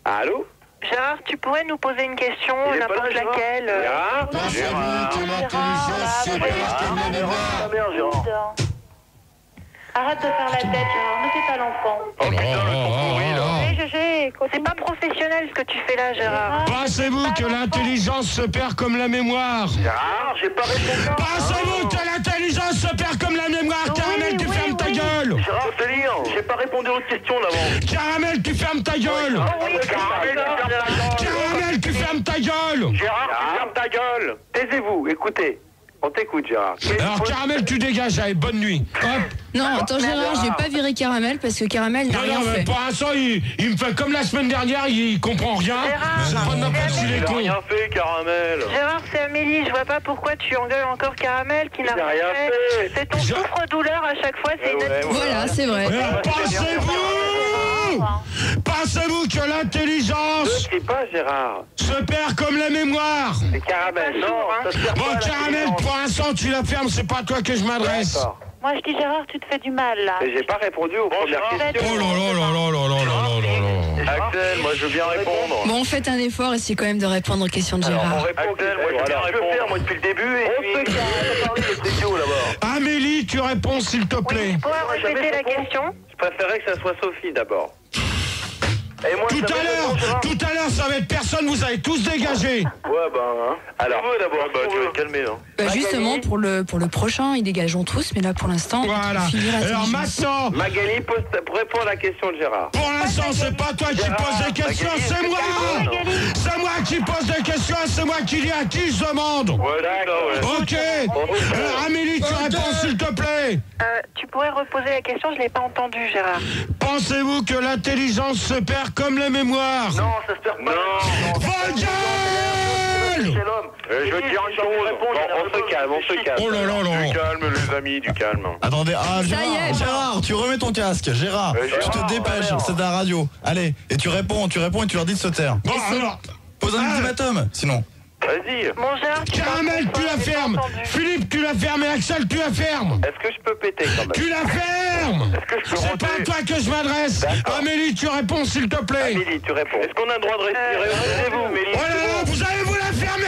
Allô? Gérard, tu pourrais nous poser une question, n'importe laquelle. Gérard? Gérard? Arrête de faire la tête, Gérard, ne fais pas l'enfant. Oh putain, le ton pourri, là. C'est pas professionnel ce que tu fais là, Gérard. Pensez-vous que l'intelligence se perd comme la mémoire? Gérard, j'ai pas répondu. Pensez-vous que l'intelligence se perd comme la mémoire? Caramel, tu fermes ta gueule. Gérard, c'est lire. J'ai pas répondu aux questions d'avant. Caramel, tu fermes ta gueule. Caramel, tu fermes ta gueule. Gérard, tu fermes ta gueule. Taisez-vous, écoutez. On t'écoute, Gérard. Alors, Caramel, tu dégages, allez, bonne nuit. Hop. Non, attends, Gérard, j'ai pas viré Caramel parce que Caramel n'a rien fait. Pour l'instant, il me fait comme la semaine dernière, il comprend rien. C'est pas de n'importe qui les cons. Il a rien fait, Caramel. Gérard, c'est Amélie, je vois pas pourquoi tu engueules encore Caramel qui n'a rien fait. C'est ton souffre-douleur à chaque fois, c'est une... Voilà, c'est vrai. Pensez-vous que l'intelligence... Je sais pas, Gérard. Se perd comme la mémoire. C'est Caramel, non, ça se perd pas. Bon, Caramel, pour l'instant, tu la fermes, c'est pas à toi que je m'adresse. Moi, je dis, Gérard, tu te fais du mal, là. Mais j'ai pas répondu aux premières questions. Oh là là là là là là là là. Axel, moi, je veux bien répondre. Bon, faites un effort, essayez quand même de répondre aux questions de Gérard. Axel, moi, je peux faire, moi, depuis le début. Et puis, c'est idiot, là-bas. Amélie, tu réponds, s'il te plaît. Tu pourrais répéter la question? Je préférais que ça soit Sophie, d'abord. Tout à l'heure, ça va être personne, vous allez tous dégager. Ouais, ben, alors, d'abord, tu vas te calmer, hein. Bah justement, pour le prochain, ils dégageront tous, mais là, pour l'instant, voilà. Alors maintenant, Magali, réponds à la question de Gérard. Pour l'instant, c'est pas toi qui poses des questions, c'est moi. C'est moi qui pose des questions, c'est moi qui dis à qui je demande. Ouais, d'accord, Ok. Alors, Amélie, tu réponds, s'il te plaît. Tu pourrais reposer la question, je l'ai pas entendu, Gérard. Pensez-vous que l'intelligence se perd comme la mémoire? Non, ça se perd pas. Non. Vos gueules! C'est l'homme. Je veux te dire une chose. On se calme. Oh là là là. Du calme, les amis, du calme. Attendez, Ça y est. Gérard, tu remets ton casque. Gérard, tu te dépêches, c'est de la radio. Allez, et tu réponds et tu leur dis de se taire. Bon, alors. Pose un ultimatum, sinon. Vas-y. Mon Gérard, Caramel, tu la fermes. Philippe, tu la fermes. Et Axel, tu la fermes. Est-ce que je peux péter quand même? Tu la fermes. Est-ce que je peux C'est pas à toi que je m'adresse. Amélie, tu réponds, s'il te plaît. Amélie, tu réponds. Est-ce qu'on a le droit de respirer? Restez-vous, Amélie. Oh là là, vous allez vous la fermer.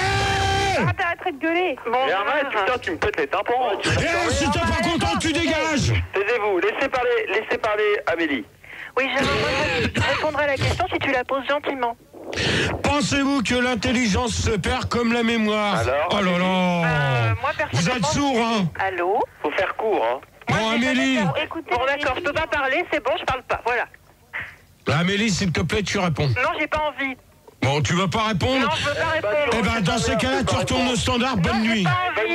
Arrête de gueuler. Mais arrête, putain, tu me pètes les tympans. Et si t'es pas content, tu dégages. Taisez-vous, laissez parler Amélie. Oui, Gérard, moi, je répondrai à la question si tu la poses gentiment. Pensez-vous que l'intelligence se perd comme la mémoire? Alors, oh là là. Moi, Vous êtes sourd, hein? Allô? Faut faire court, hein. Bon, Amélie. Bon, d'accord, je peux pas parler, c'est bon, je parle pas, voilà. Amélie, s'il te plaît, tu réponds. Non, j'ai pas envie. Bon, tu veux pas répondre? Non, je veux pas répondre. Eh ben, dans ces cas-là, tu retournes au standard. Bonne nuit. Bonne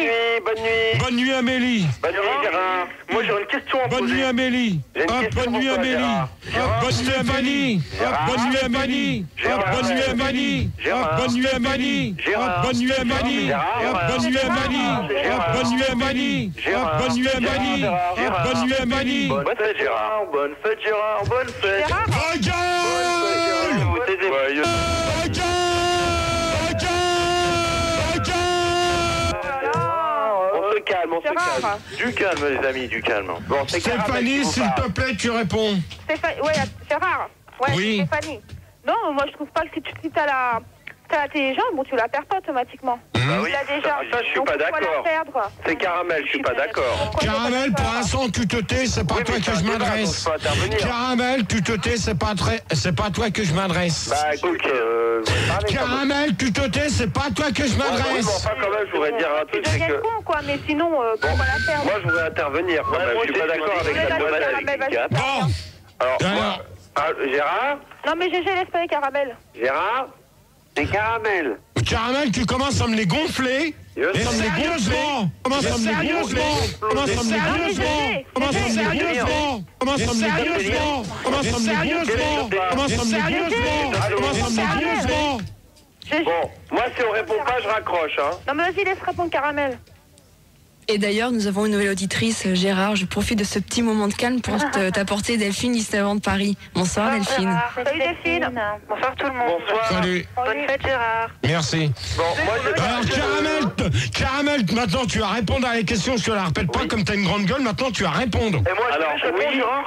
nuit. Bonne nuit, Amélie. Bonne nuit, Gérard. Moi, j'aurais une question à poser. Bonne nuit, Amélie. J'ai une Hop, question bonne nuit, pour toi, Amélie. Gérard. Hop, bonne nuit, Amélie. Hop, bonne nuit, Amélie. Hop, bonne nuit, Amélie. Hop, bonne nuit, Amélie. Hop, bonne nuit, Amélie. Hop, bonne nuit, Amélie. Hop, bonne nuit, Amélie. Hop, bonne nuit, Amélie. Hop, bonne nuit, Amélie. Bonne fête, Gérard. Bonne fête, Gérard. Bonne fête. Regarde. Vous taisez-vous. On se calme. Du calme, les amis, du calme. Bon, Stéphanie, s'il te plaît, tu réponds. Ouais, Gérard. Ouais, oui. Stéphanie. Non, moi je trouve pas que si t'as l'intelligence, bon, tu la perds pas automatiquement. Bah oui, déjà. ça, je suis pas d'accord. C'est Caramel, je suis pas d'accord. Caramel, pour l'instant, tu te tais, c'est pas toi que je m'adresse. Caramel, tu te tais, c'est pas toi que je m'adresse. Bah écoute, Caramel, tu te tais, c'est pas toi que je m'adresse. Enfin, quand même, je voudrais dire un truc, c'est que... con, quoi, mais sinon, on va la perdre. Moi, je voudrais intervenir quand même. Je suis pas d'accord avec cette bonne. Bon. Alors, Gérard? Non, mais GG, laisse pas les caramels. Gérard? C'est Caramel. Caramel, tu commences à me les gonfler. Sérieusement. Commence à me les gonfler. Commence à me les gonfler. Commence à me les gonfler. Commence à me les gonfler. Commence à me les gonfler. Commence à me les gonfler. Commence à me les gonfler. Bon, moi si on répond pas, je raccroche. Hein. Non mais vas-y, laisse répondre Caramel. Et d'ailleurs, nous avons une nouvelle auditrice, Gérard. Je profite de ce petit moment de calme pour t'apporter Delphine juste avant de Paris. Bonsoir Delphine. Salut Delphine. Bonsoir tout le monde. Bonsoir. Salut. Bonne fête Gérard. Merci. Bon, moi Alors Caramel, maintenant tu vas répondre à les questions, je te la répète pas comme t'as une grande gueule, maintenant tu vas répondre. Et moi, alors,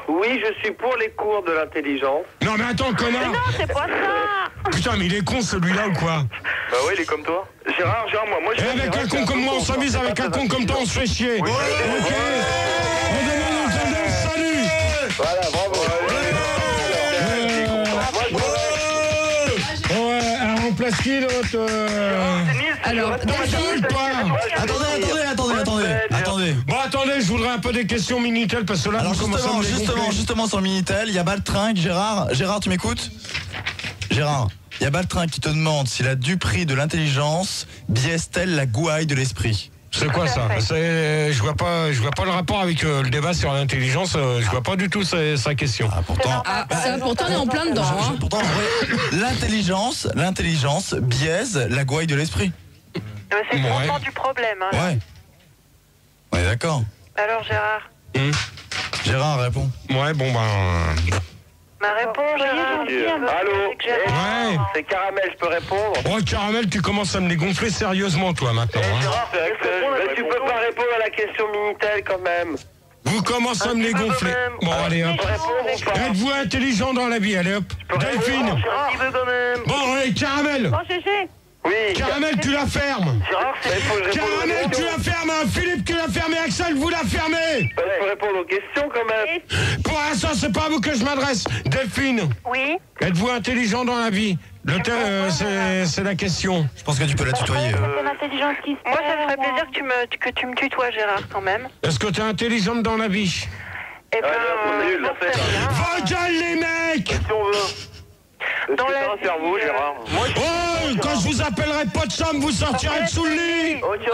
oui, je suis pour les cours de l'intelligence. Non mais attends, connard. Non, c'est pas ça. Putain, mais il est con celui-là ou quoi? Bah oui, il est comme toi. Gérard, moi je... Et avec un con comme moi, on s'amuse, avec un con comme toi, on se fait chier. Oui. Ok. On demande un tendance, salut. Voilà, bravo. Ouais, alors on place qui l'autre Alors, Delphine, toi. Attendez. Bon, attendez, je voudrais un peu des questions Minitel parce que là, Alors vous commencez à me les gonfler. justement sur le Minitel, il y a Baltringue, Gérard, tu m'écoutes? Gérard, il y a Baltringue qui te demande si la duperie de l'intelligence biaise-t-elle la gouaille de l'esprit? C'est quoi ça? Je vois pas le rapport avec le débat sur l'intelligence. Je vois pas du tout sa question. Ah, pourtant. pourtant on est en plein dedans. Hein. Pourtant, en vrai, l'intelligence biaise la gouaille de l'esprit. C'est le fondement du problème. Hein. Ouais. On est d'accord. Alors Gérard. Gérard, réponds. Ouais, bon ben. Ma réponse, Gérard. Allô? Ouais. C'est Caramel, je peux répondre? Oh, Caramel, tu commences à me les gonfler sérieusement, toi, maintenant. Hein. Gérard, tu peux pas répondre à la question Minitel quand même. Vous commencez à me les gonfler. Bon, allez, hop. Êtes-vous intelligent dans la vie? Allez, hop. Delphine. Bon, allez, Caramel. Bon, GG. Oui. Caramel, tu la fermes. Gérard, Caramel, tu la fermes. Philippe, tu la fermes. Et Axel, vous la fermez. Il faut répondre aux questions quand même. Pour l'instant, c'est pas à vous que je m'adresse. Delphine. Oui. Êtes-vous intelligent dans la vie? C'est la question. Je pense que tu peux la tutoyer. Ton intelligence qui se Moi, ça me ferait plaisir que tu me tutoies, Gérard, quand même. Est-ce que tu es intelligente dans la vie? Eh ben, c'est nul, la j'en sais rien. Vos gueules, les mecs! Si on veut. Dans la un cerveau, Gérard. Moi, Oh, quand je vous appellerai pas de somme, vous sortirez de sous le lit! Ok,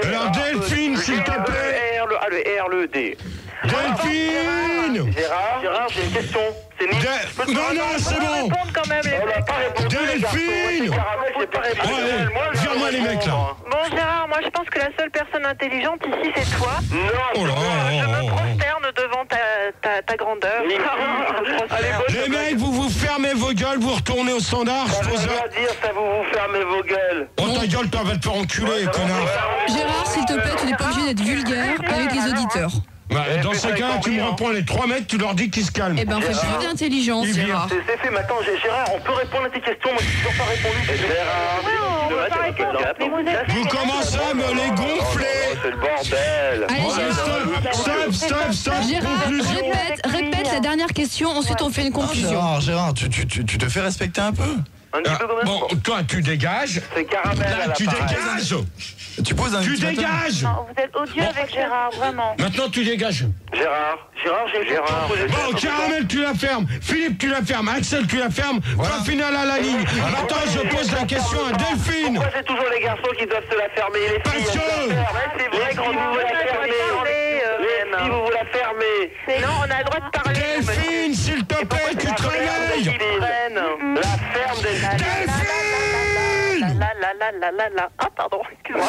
Alors Delphine, s'il te plaît. Le R, le D. Delphine! Gérard, j'ai une question. C'est Non, c'est bon. Répondre quand même, les mecs. Delphine! Ouais, viens-moi les mecs là. Bon, Gérard, moi, je pense que la seule personne intelligente ici, c'est toi. Non. Oh là, Je me prosterne devant ta grandeur. Les mecs, vous fermez vos gueules, vous retournez au standard. Ça veut pas dire ça, vous fermez vos gueules. Oh ta gueule, toi, va te faire enculer, connard. Gérard, s'il te plaît, tu n'es pas obligé d'être vulgaire avec les auditeurs. Bah, dans ces cas-là, tu me reprends les 3 mecs, tu leur dis qu'ils se calment. Eh ben, fais preuve d'intelligence, Gérard. C'est fait, maintenant, Gérard, on peut répondre à tes questions. Moi, je suis toujours pas répondu. Vous commencez à me les gonfler. C'est le bordel. Allez, Stop. Gérard, Conclusion. répète la dernière question, ensuite on fait une conclusion. Gérard, tu te fais respecter un peu. Bon, toi, tu dégages. C'est Caramel à la Tu dégages. Tu poses un Tu ultimatum. dégages. Non, vous êtes odieux avec Gérard, vraiment. Maintenant, tu dégages. Gérard, j'ai Bon, Caramel, tu la fermes. Philippe, tu la fermes. Axel, tu la fermes. Point final à la ligne. Maintenant, je pose la question à Delphine. Pourquoi c'est toujours les garçons qui doivent se la fermer? Les filles, Parce que- c'est vrai quand vous la fermez. Si vous la fermez. Non, on a le droit de parler. Delphine, s'il te plaît, tu te réveilles. La ferme des Delphine. La. Ah, pardon, excuse-moi.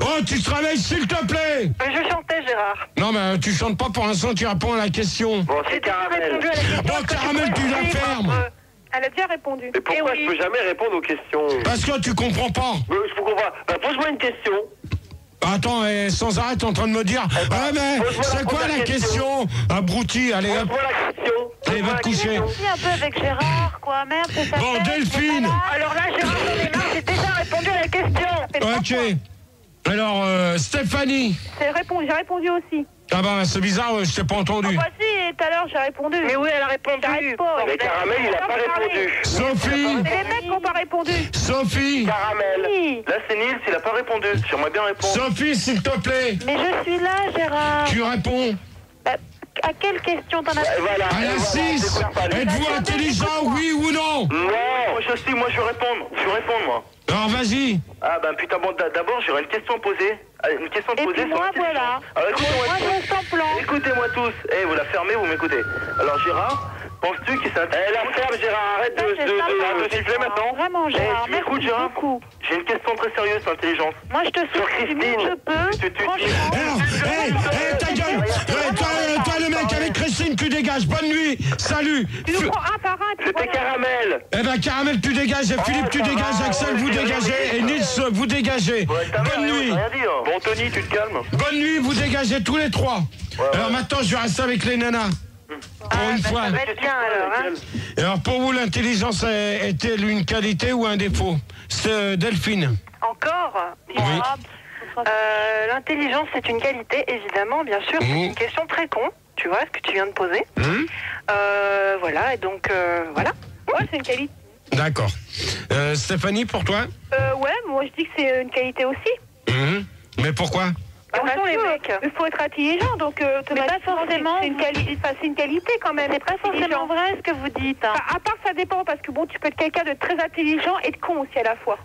Oh, tu te réveilles, s'il te plaît. Mais je chantais, Gérard. Non, mais tu chantes pas pour l'instant, tu réponds à la question. Bon, c'est Caramel. répondu à la question. Bon, Caramel, tu la fermes. Elle a déjà répondu. Mais pourquoi je peux jamais répondre aux questions? Parce que tu comprends pas. Je vous comprends. Bah, pose-moi une question. Attends, sans arrêt, t'es en train de me dire. Ah, mais c'est quoi la question? Abruti, allez hop. Pose-moi la question. Allez, va te coucher. Aussi un peu avec Gérard, quoi. Merde, c'est ça. Bon, Delphine. Alors là, Gérard, j'en ai marre, j'ai déjà répondu à la question. Ok. Alors, Stéphanie. J'ai répondu aussi. Ah bah, c'est bizarre, je t'ai pas entendu. Voici, tout à l'heure, j'ai répondu. Mais oui, elle a répondu. Mais Caramel, il a pas répondu. Sophie. C'est les mecs qui n'ont pas répondu. Sophie. Caramel. Oui. Là, c'est Nils, il a pas répondu. J'aimerais bien répondre. Sophie, s'il te plaît. Mais je suis là, Gérard. Tu réponds. À quelle question t'en as Voilà. À la 6. Êtes-vous intelligent, oui ou non? Non, moi je vais répondre. Je vais répondre, moi. Alors vas-y. Ah ben putain, bon, d'abord j'aurais une question à poser. Une question à Et poser puis moi, sur voilà. Alors écoutez-moi Moi, tous. je sens plan. Écoutez-moi tous. Vous la fermez, vous m'écoutez. Alors Gérard, penses-tu qu'il s'est... la ferme, Gérard, arrête de siffler maintenant. Vraiment, Gérard, tu m'écoutes, Gérard? beaucoup. J'ai une question très sérieuse sur l'intelligence. Moi, je te souhaite du mieux que je peux. Alors, ta gueule. Toi, le mec avec Christine, tu dégages. Bonne nuit. Salut. Tu nous prends un par un. C'était Caramel. Eh ben, Caramel, tu dégages. Et Philippe, tu dégages. Axel, vous dégagez. Et Nils, vous dégagez. Bonne nuit. Bon, Tony, tu te calmes. Bonne nuit, vous dégagez tous les trois. Alors maintenant, je vais rester avec les nanas. Pour une fois. Ça va être bien alors, hein. Et alors, pour vous, l'intelligence est-elle une qualité ou un défaut? C'est Delphine. Encore? Oui. L'intelligence, c'est une qualité, évidemment, bien sûr. C'est une question très con, tu vois, ce que tu viens de poser. Voilà, et donc, voilà. Ouais, c'est une qualité. D'accord. Stéphanie, pour toi? Ouais, moi, je dis que c'est une qualité aussi. Mais pourquoi? Attention les mecs, il faut être intelligent, donc mais pas forcément. C'est une qualité quand même. C'est pas forcément vrai ce que vous dites. Hein. À part ça dépend parce que bon, tu peux être quelqu'un de très intelligent et de con aussi à la fois.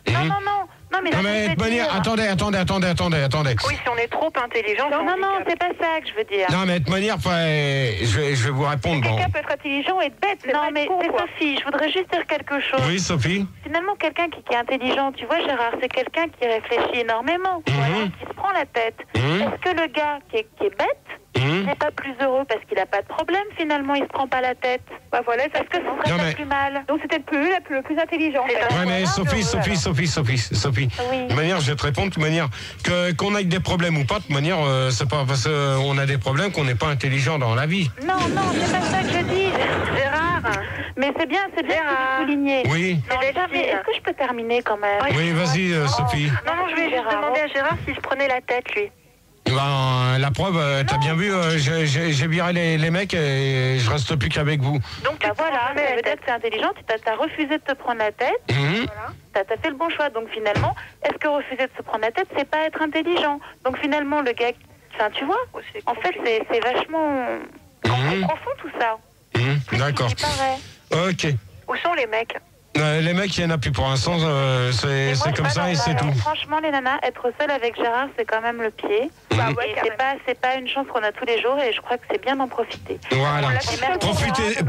Non, mais de manière, attendez. Oui, si on est trop intelligent. Non, c'est pas ça que je veux dire. Non, mais de manière, je vais vous répondre. Quelqu'un peut être intelligent et bête. Non, mais c'est Sophie, je voudrais juste dire quelque chose. Oui, Sophie. Finalement, quelqu'un qui est intelligent, tu vois, Gérard, c'est quelqu'un qui réfléchit énormément, qui se prend la tête. Est-ce que le gars qui est bête n'est pas plus heureux parce qu'il n'a pas de problème finalement, il se prend pas la tête? Bah voilà, est-ce que ce serait pas plus mal? Donc c'était le plus intelligent. Ouais, mais Sophie. Oui. De manière, je vais te répondre, de manière, qu'on ait des problèmes ou pas, de manière, c'est pas parce qu'on a des problèmes qu'on n'est pas intelligent dans la vie. Non, c'est pas ça que je dis, Gérard. Mais c'est bien que vous soulignez. Oui. Non, est-ce que je peux terminer quand même? Oui, vas-y, Sophie. Non, je vais juste demander à Gérard s'il se prenait la tête, lui. Ben, la preuve, t'as bien vu, j'ai viré les mecs et je reste plus qu'avec vous. Donc voilà, ça veut dire que c'est intelligent, t'as refusé de te prendre la tête, voilà. T'as fait le bon choix, donc finalement, est-ce que refuser de se prendre la tête, c'est pas être intelligent? Donc finalement, le gars, enfin tu vois, en fait c'est vachement profond tout ça. D'accord. Ok. Où sont les mecs? Les mecs, il n'y en a plus pour l'instant, c'est comme ça et c'est tout. Franchement, les nanas, être seule avec Gérard, c'est quand même le pied. C'est pas une chance qu'on a tous les jours et je crois que c'est bien d'en profiter. Voilà.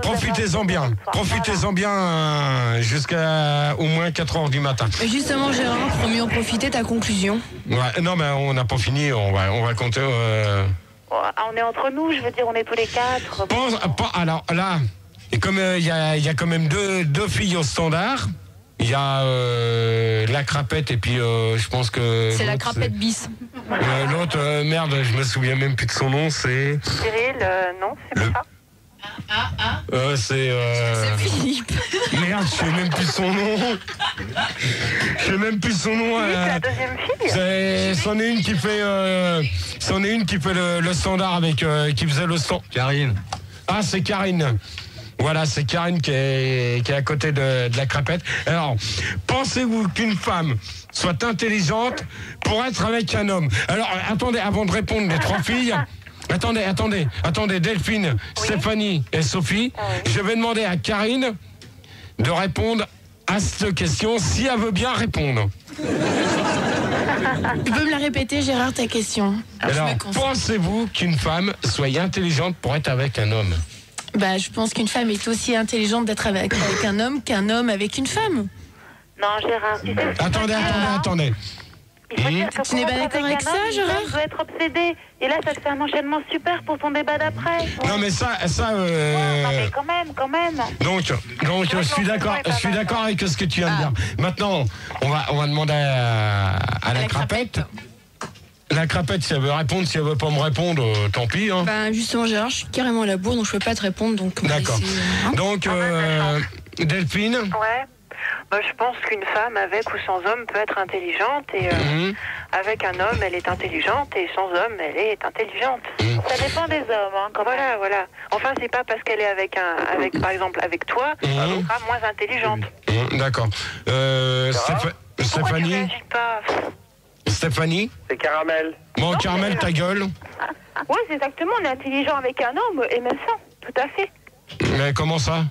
Profitez-en bien. Profitez-en bien jusqu'à au moins 4h du matin. Et justement, Gérard, pour mieux en profiter, ta conclusion? Ouais, non, mais on n'a pas fini, on va compter. On est entre nous, je veux dire, on est tous les quatre. Alors là. Et comme il y a quand même deux filles au standard, il y a la crapette et puis je pense que... C'est la crapette bis. L'autre, merde, je me souviens même plus de son nom, c'est... Cyril, non, c'est pas ça. C'est Philippe. Merde, je sais même plus son nom. C'est la deuxième fille. C'en est une qui fait le standard avec... qui faisait le stand... Karine. Ah, c'est Karine. Voilà, c'est Karine qui est à côté de la crapette. Alors, pensez-vous qu'une femme soit intelligente pour être avec un homme? Alors, attendez, avant de répondre les trois filles, attendez, Delphine, Stéphanie et Sophie, je vais demander à Karine de répondre à cette question, si elle veut bien répondre. Tu peux me la répéter, Gérard, ta question? Alors pensez-vous qu'une femme soit intelligente pour être avec un homme? Bah, je pense qu'une femme est aussi intelligente d'être avec un homme qu'un homme avec une femme. Non, Gérard. Attendez. Il faut dire que tu n'es pas d'accord avec ça, Gérard? Tu dois être obsédé. Et là, ça te fait un enchaînement super pour ton débat d'après. Non, mais ça. Non, mais quand même. Donc, je suis d'accord avec ce que tu viens de dire. Maintenant, on va demander à la crapette. La crapette, si elle veut répondre, si elle veut pas me répondre, tant pis. Hein. Ben justement, Gérard, je suis carrément à la bourre, donc je peux pas te répondre. Donc d'accord. Donc, Delphine. Ouais. Je pense qu'une femme avec ou sans homme peut être intelligente et avec un homme elle est intelligente et sans homme elle est intelligente. Ça dépend des hommes, quand même. Voilà. Enfin, c'est pas parce qu'elle est avec par exemple avec toi qu'elle sera moins intelligente. D'accord. Stéphanie. Tu réagis pas. Stéphanie. C'est Caramel. Bon, Caramel, ta gueule. Oui, c'est exactement. On est intelligent avec un homme et même sans. Tout à fait. Mais comment ça?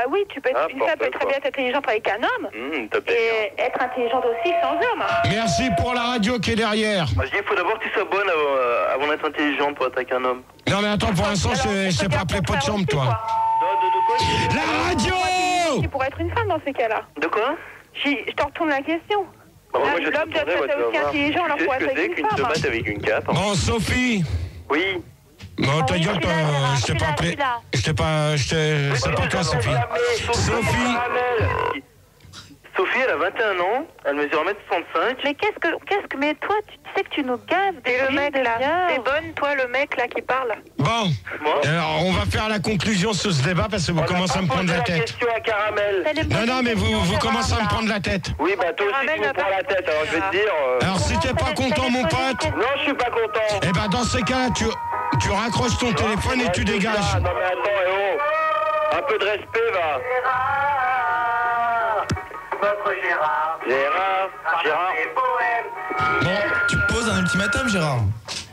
Oui, une femme peut très bien être intelligente avec un homme et être intelligente aussi sans homme. Merci pour la radio qui est derrière. Je dis, il faut d'abord que tu sois bonne avant d'être intelligente pour être avec un homme. Non mais attends, pour l'instant, c'est pas appelé pot de chambre, toi. La radio. Tu pourrais être une femme dans ces cas-là. De quoi? Je te retourne la question. L'homme doit être aussi intelligent, alors pour être avec une femme. Avec une cape. Bon, Sophie. Oui. Bon, ta gueule, toi, je t'ai pas appelé. C'est pas toi, Sophie. Sophie. Sophie, elle a 21 ans, elle mesure 1m65. Mais mais toi, tu sais que tu nous gaves. Et le mec là, t'es bonne, toi, le mec là qui parle. Bon, alors on va faire la conclusion sur ce débat parce que vous commencez à me prendre la tête. Question à Caramel. Non, mais vous commencez à me prendre la tête. Oui, toi aussi tu me prends la tête, alors je vais te dire... Alors si t'es pas content, mon pote... Non, je suis pas content. Eh ben dans ces cas-là, tu raccroches ton téléphone et tu dégages. Non mais attends, un peu de respect, va. Gérard. Bon, tu poses un ultimatum, Gérard.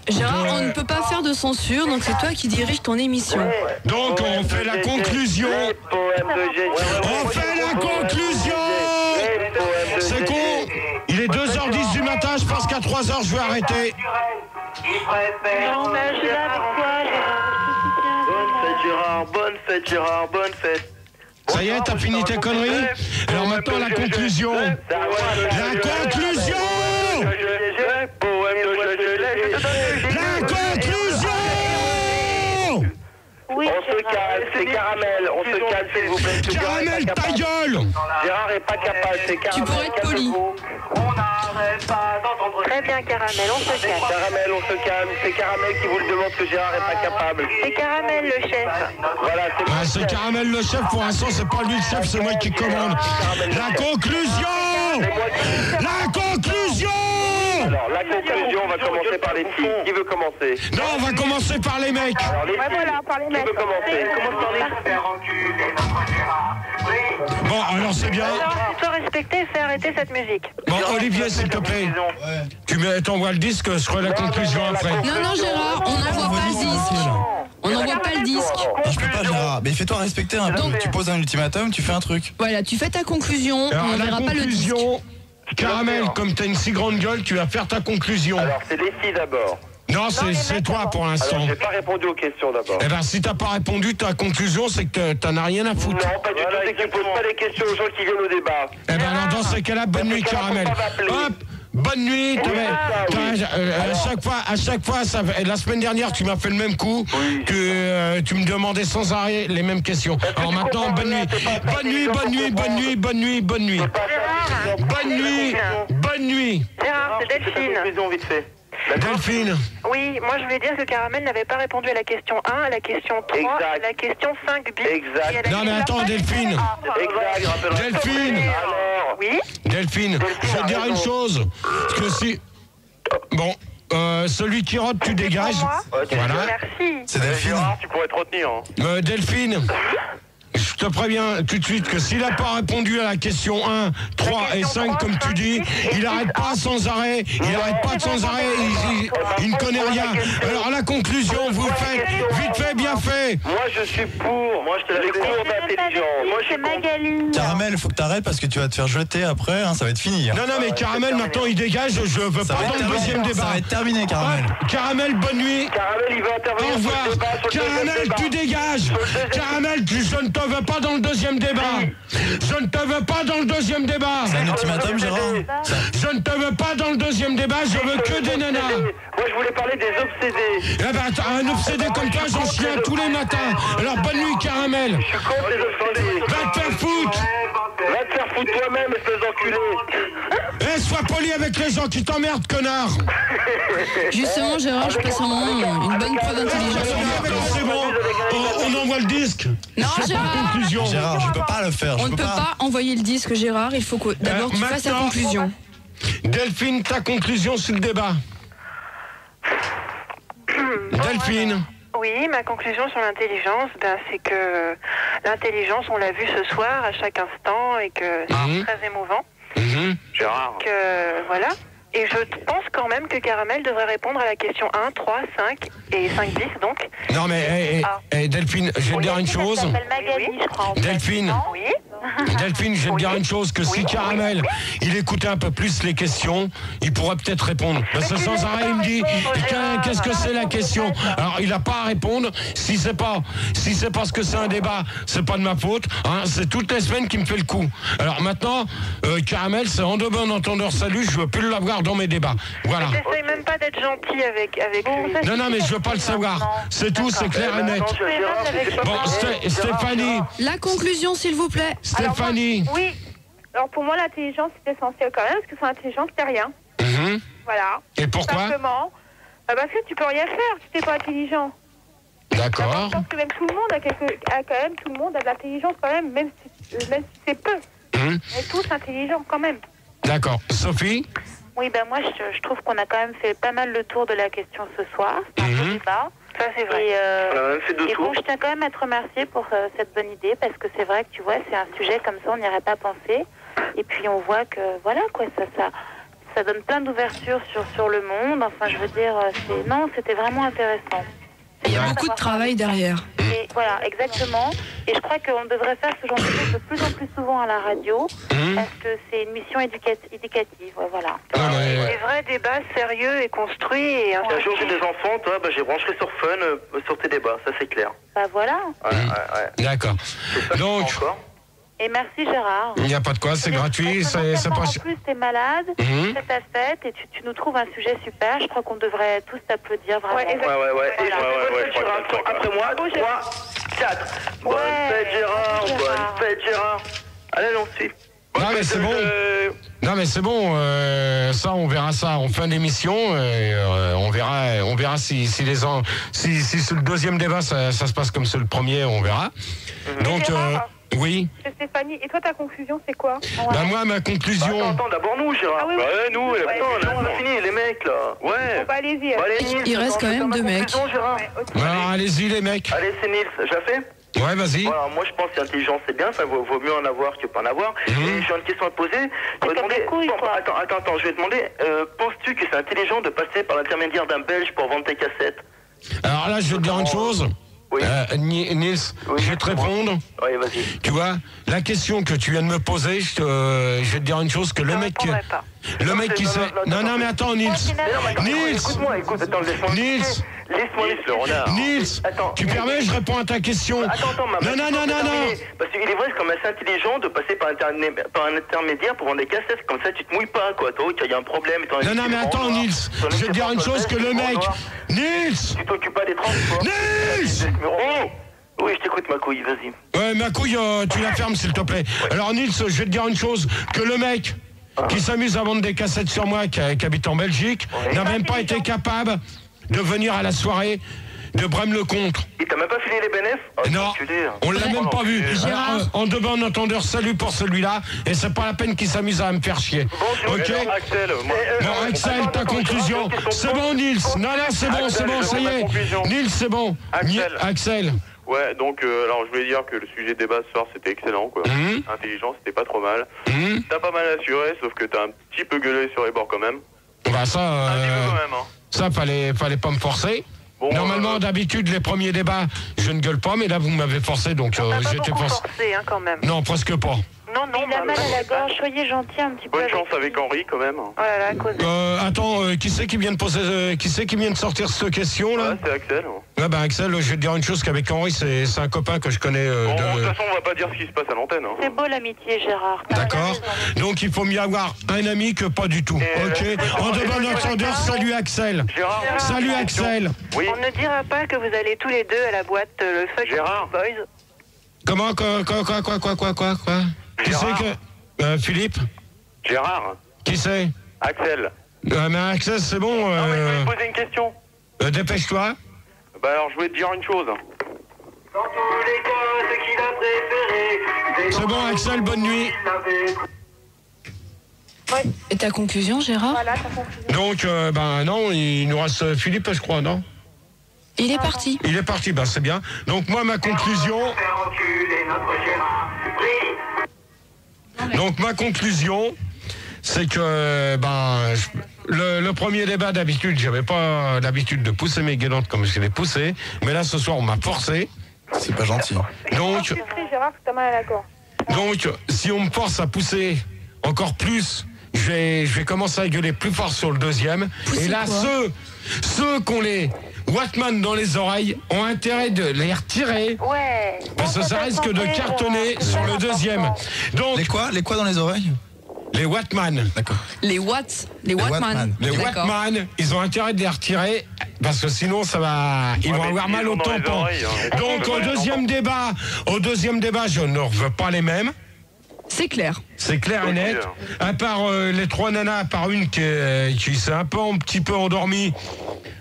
Gérard, on ne peut pas faire de censure, donc c'est toi qui dirige ton émission. Donc on fait la conclusion. On fait la conclusion. C'est con. Il est 2h10 du matin, je pense qu'à 3h je vais arrêter. Non, mais je suis là avec toi, Bonne fête, Gérard, bonne fête. Ça y est, t'as fini tes conneries? Alors maintenant la conclusion. La conclusion. La conclusion. Oui, on se calme, c'est Caramel, on se calme s'il vous plaît. Caramel, ta gueule. Gérard est pas capable, c'est Caramel. Tu pourrais être poli. Très bien, Caramel, on se calme. Caramel, on se calme, c'est Caramel qui vous le demande que Gérard est pas capable. C'est Caramel le chef. Voilà, c'est Caramel le chef, pour l'instant c'est pas lui le chef, c'est moi qui commande. La conclusion. La conclusion. Alors, la conclusion, on va commencer par les filles. Qui veut commencer? Non, on va commencer par les mecs. Alors, les filles, voilà, par les mecs. Qui veut commencer? Commence par les... Bon, alors c'est bien. Alors, si tu dois respecter, fais arrêter cette musique. Bon, Olivier, s'il te plaît. Tu t'envoies le disque, je ferai la conclusion après. Non, Gérard, on n'envoie pas le disque. On n'envoie pas le disque. Non, je peux pas, Gérard. Mais fais-toi respecter un peu. Tu poses un ultimatum, tu fais un truc. Voilà, tu fais ta conclusion, alors, on ne verra pas le disque. Caramel, comme t'as une si grande gueule, tu vas faire ta conclusion. Alors, c'est les filles d'abord. Non, c'est toi pour l'instant. Alors, j'ai pas répondu aux questions d'abord. Eh ben, si t'as pas répondu, ta conclusion, c'est que t'en as rien à foutre. Non, pas du tout, c'est que tu poses pas les questions aux gens qui viennent au débat. Eh ben, alors, dans ces cas-là, bonne nuit, Caramel. Hop, bonne nuit. À chaque fois, la semaine dernière, tu m'as fait le même coup, que tu me demandais sans arrêt les mêmes questions. Alors maintenant, bonne nuit. Bonne nuit, bonne nuit, bonne nuit, bonne nuit, bonne nuit. Bonne nuit, bonne nuit. Gérard, c'est Delphine. Vite fait. Delphine. Oui, moi je voulais dire que Caramel n'avait pas répondu à la question 1, à la question 3, à la question 5 bis. Exact. Non mais attends, Delphine. Exact. Delphine. Alors. Oui. Delphine, je vais te dire une chose. Parce que si... Bon, celui qui rote, tu dégages. Voilà. Merci. C'est Delphine. Tu pourrais te retenir. Delphine. Je te préviens tout de suite que s'il n'a pas répondu à la question 1, 3 et 5, comme tu dis, il n'arrête pas sans arrêt, il ne connaît rien. Alors la conclusion, vous faites vite fait, bien fait. Moi je suis pour, moi je te l'avais cours d'intelligence. Moi je suis Magali. Caramel, faut que t'arrêtes parce que tu vas te faire jeter après, hein, ça va être fini. Hein. Non, mais Caramel, maintenant il dégage, je veux pas dans le deuxième débat. Ça va être terminé, Caramel. Caramel, bonne nuit. Caramel, il va intervenir. Au revoir. Caramel, tu dégages. Caramel, je ne te veux pas dans le deuxième débat. Je ne te veux pas dans le deuxième débat. C'est un ultimatum, Gérard. Je ne te veux pas dans le deuxième débat, je veux que des nanas. Moi je voulais parler des obsédés. Eh ben, un obsédé comme toi, j'en chie un tous les matins. Alors bonne nuit, Caramel. Je suis contre les obsédés. Va te faire foutre. Va te faire foutre toi-même, espèce d'enculé. Eh, sois poli avec les gens qui t'emmerdent, connard. Justement, Gérard, je passe un moment une bonne preuve d'intelligence. C'est bon, on envoie le disque. Non, c'est Gérard. pas conclusion. Gérard, je peux pas le faire. On ne peut pas envoyer le disque, Gérard. Il faut que d'abord tu fasses la maintenant, conclusion. Delphine, ta conclusion sur le débat. Delphine. Oui, ma conclusion sur l'intelligence, c'est que l'intelligence, on l'a vu ce soir à chaque instant et que c'est très émouvant. Gérard. Voilà. Et je pense quand même que Caramel devrait répondre à la question 1, 3, 5 et 5, 10 donc. Non mais Delphine, je vais te dire une chose. Magali, je crois. Delphine. Oui. Delphine, je vais te dire une chose, que si Caramel, il écoutait un peu plus les questions, il pourrait peut-être répondre. Parce que sans arrêt, il me dit, qu'est-ce que c'est la question? Alors, il n'a pas à répondre. Si c'est pas parce que c'est un débat, c'est pas de ma faute. Hein, c'est toutes les semaines qu'il me fait le coup. Alors maintenant, Caramel, c'est en de bon entendeur salut, je veux plus l'avoir dans mes débats. Voilà. J'essaye même pas d'être gentil avec lui. Non, mais je veux pas le savoir. C'est tout, c'est clair et net. Bon, Stéphanie. La conclusion, s'il vous plaît. Stéphanie. Oui. Alors pour moi, l'intelligence, c'est essentiel quand même, parce que sans intelligence, c'est rien. Voilà. Et pourquoi? Simplement. Parce que tu peux rien faire si t'es pas intelligent. D'accord. Je pense que même tout le monde tout le monde a de l'intelligence quand même si c'est peu. On est tous intelligents quand même. D'accord. Sophie? Oui, moi je trouve qu'on a quand même fait pas mal le tour de la question ce soir. C'est un peu débat. Ça, c'est vrai. On a même fait 2 tours. Je tiens quand même à te remercier pour cette bonne idée, parce que c'est vrai que tu vois, c'est un sujet comme ça, on n'y aurait pas pensé. Et puis on voit que, voilà, quoi, ça donne plein d'ouverture sur le monde. Enfin, je veux dire, c'était vraiment intéressant. Il y a beaucoup de travail derrière. Et voilà, exactement. Et je crois qu'on devrait faire ce genre de choses de plus en plus souvent à la radio, parce que c'est une mission éducative. Voilà. Des vrais débats sérieux et construits. Et un jour j'ai des enfants, toi, j'ai branché sur Fun sur tes débats, ça c'est clair. Voilà. Ouais. D'accord. Donc. Et merci Gérard. Il n'y a pas de quoi, c'est gratuit. C'est pas... En plus, t'es malade, c'est ta fête et tu nous trouves un sujet super. Je crois qu'on devrait tous t'applaudir vraiment. Ouais. Après moi, 3, 4. Bonne fête Gérard. Allez, on suit. Non mais c'est bon. Non mais c'est bon. Ça, on verra ça en fin d'émission. On verra si sur le deuxième débat ça se passe comme sur le premier, on verra. Donc. Oui. C'est Stéphanie. Et toi, ta conclusion, c'est quoi? Moi, ma conclusion... Attends, d'abord nous, Gérard. Nous, on a fini, les mecs, là. Ouais. Bon, allez-y. Il reste quand même 2 mecs. Alors, allez-y, les mecs. Allez, c'est Nils. Je la fais? Ouais, vas-y. Voilà, moi, je pense que l'intelligence, c'est bien. Ça vaut mieux en avoir que pas en avoir. Et j'ai une question à te poser. Je vais demander... Attends, je vais te demander. Penses-tu que c'est intelligent de passer par l'intermédiaire d'un Belge pour vendre tes cassettes? Alors là, je vais te dire une chose. Oui. Nils, je vais te répondre. Oui, vas-y. Tu vois, la question que tu viens de me poser, je vais te dire une chose, que le mec qui sait... Non, mais attends, Nils. Écoute-moi, laisse-moi. Nils, le renard. Nils, tu permets, je réponds à ta question. Attends, Non. Parce qu'il est vrai, c'est quand même assez intelligent de passer par un intermédiaire pour vendre des cassettes. Comme ça, tu te mouilles pas, quoi. Toi, il y a un problème. Non, mais attends, Nils. Je vais te dire une chose, que le mec... Nils! Tu t'occupes pas des transports. Nils! Oui, je t'écoute, ma couille, vas-y. Ouais, ma couille, tu la fermes, s'il te plaît. Alors, Nils, je vais te dire une chose, que le mec qui s'amuse à vendre des cassettes sur moi, qui habite en Belgique, n'a même pas été capable de venir à la soirée de Braine-le-Comte. Il t'a même pas filé les bénéfices? Non, on l'a même pas vu. En devant un entendeur, salut pour celui-là, et c'est pas la peine qu'il s'amuse à me faire chier. Ok? Bon, Axel, ta conclusion. C'est bon, Nils. Non, c'est bon, ça y est. Nils, c'est bon. Axel. Ouais, donc alors je voulais dire que le sujet de débat ce soir c'était excellent quoi. Intelligent, c'était pas trop mal. T'as pas mal assuré, sauf que t'as un petit peu gueulé sur les bords quand même. Bah ça, un petit peu quand même, hein. Ça fallait pas me forcer. Bon, normalement, d'habitude, les premiers débats, je ne gueule pas, mais là, vous m'avez forcé, donc j'étais forcé. Quand même. Non, presque pas. Non, il a mal à la gorge, soyez gentil un petit peu. Bonne chance avec Henri quand même. Oh là là, à cause attends, qui c'est qui vient de sortir cette question là? C'est Axel. Ouais, Axel, je vais te dire une chose, qu'avec Henri, c'est un copain que je connais. De toute façon, on va pas dire ce qui se passe à l'antenne. C'est beau l'amitié, Gérard. D'accord. Donc il faut mieux avoir un ami que pas du tout. Ok. En devant notre entendeur, salut Axel. Gérard. Salut Axel. Oui. On ne dira pas que vous allez tous les deux à la boîte le Fuck Gérard Boys. Comment quoi? Qui c'est que... Philippe? Gérard. Qui c'est? Axel. Mais Axel, c'est bon. Non, mais je voulais te poser une question. Dépêche-toi. Alors, je voulais te dire une chose. Dans tous les cas, ce qu'il a préféré. C'est bon, Axel, bonne nuit. Ouais. Et ta conclusion, Gérard? Voilà, ta conclusion. Donc, non, il nous reste Philippe, je crois, non? Il est parti. Il est parti, c'est bien. Donc, moi, ma conclusion... Donc, ma conclusion, c'est que, le premier débat, d'habitude, j'avais pas l'habitude de pousser mes guélantes comme je les poussais, mais là, ce soir, on m'a forcé. C'est pas gentil. Donc, Gérard, t'as mal à la gorge. Donc, si on me force à pousser encore plus, je vais commencer à gueuler plus fort sur le deuxième. Pousser et là, quoi? ceux qui ont les Walkman dans les oreilles ont intérêt de les retirer. Ouais. Parce que ça risque de cartonner sur le deuxième. Donc, Les quoi dans les oreilles? les Walkman. D'accord. Les Wattman. Les Walkman, ils ont intérêt de les retirer parce que sinon ils vont avoir mal au tampon. Donc au deuxième débat, je ne veux pas les mêmes. C'est clair. C'est clair et net. À part les trois nanas, à part une qui s'est un petit peu endormie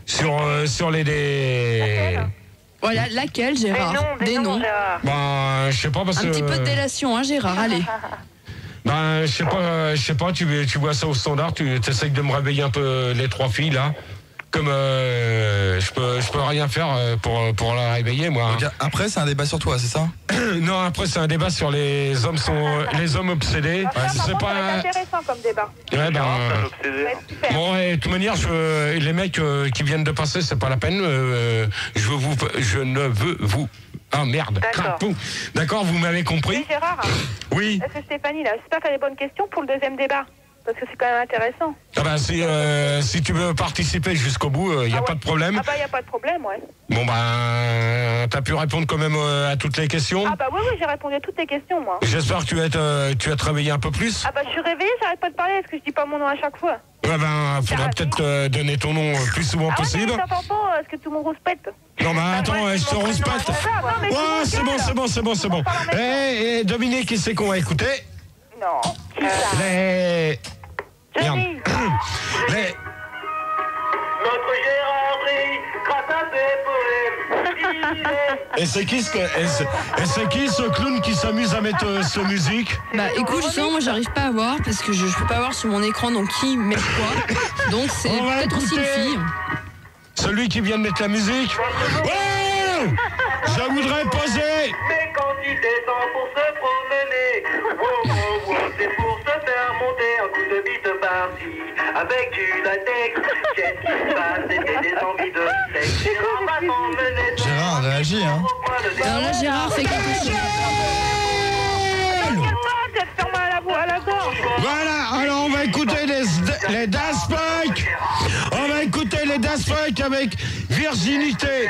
sur les. Voilà, laquelle, Gérard? Des noms. Ben, je sais pas parce que. Un petit peu de délation, hein, Gérard, allez. Ben, je sais pas, tu vois ça au standard, tu essayes de me réveiller un peu les trois filles, là. Comme je peux rien faire pour la réveiller, moi. Donc, après, c'est un débat sur toi, c'est ça? Non, après, c'est un débat sur les hommes obsédés. C'est pas intéressant comme débat. Ouais, bon, et de toute manière, les mecs qui viennent de passer, c'est pas la peine. Je ne veux vous. Ah merde. D'accord, vous m'avez compris. Oui, Gérard. Oui. Est-ce que Stéphanie, là, j'espère qu'elle a les bonnes questions pour le deuxième débat? Parce que c'est quand même intéressant. Ah bah, si tu veux participer jusqu'au bout, il n'y a pas de problème. Ah bah, il n'y a pas de problème, ouais. Bon t'as pu répondre quand même à toutes les questions? Ah bah oui, j'ai répondu à toutes les questions, moi. J'espère que tu vas te réveiller un peu plus. Ah bah je suis réveillée, j'arrête pas de parler, est-ce que je dis pas mon nom à chaque fois? Ouais faudrait peut-être donner ton nom plus souvent possible. Ah ouais, mais ça pas, est-ce que tout le monde rouspète? Non mais attends, je te rouspète. Ouais, c'est bon. Eh, Dominique, qui c'est qu'on va écouter? Non. Merde. Notre Gérard brille grâce à ses poèmes. Et c'est qui ce clown qui s'amuse à mettre cette musique? Bah écoute, justement, moi j'arrive pas à voir parce que je peux pas voir sur mon écran donc qui met quoi. Donc c'est peut-être aussi une fille. Celui qui vient de mettre la musique. Oh, je voudrais poser. Mais quand il descend pour se promener, c'est pour se faire monter un coup de bite par-ci. Avec du latex, qu'est-ce qui se passe? C'était des envies de sexe. Gérard, réagis, hein. Alors là, Gérard fait quelque chose. Voilà, alors on va écouter les Daft Punk. On va écouter les Daft Punk avec Virginité.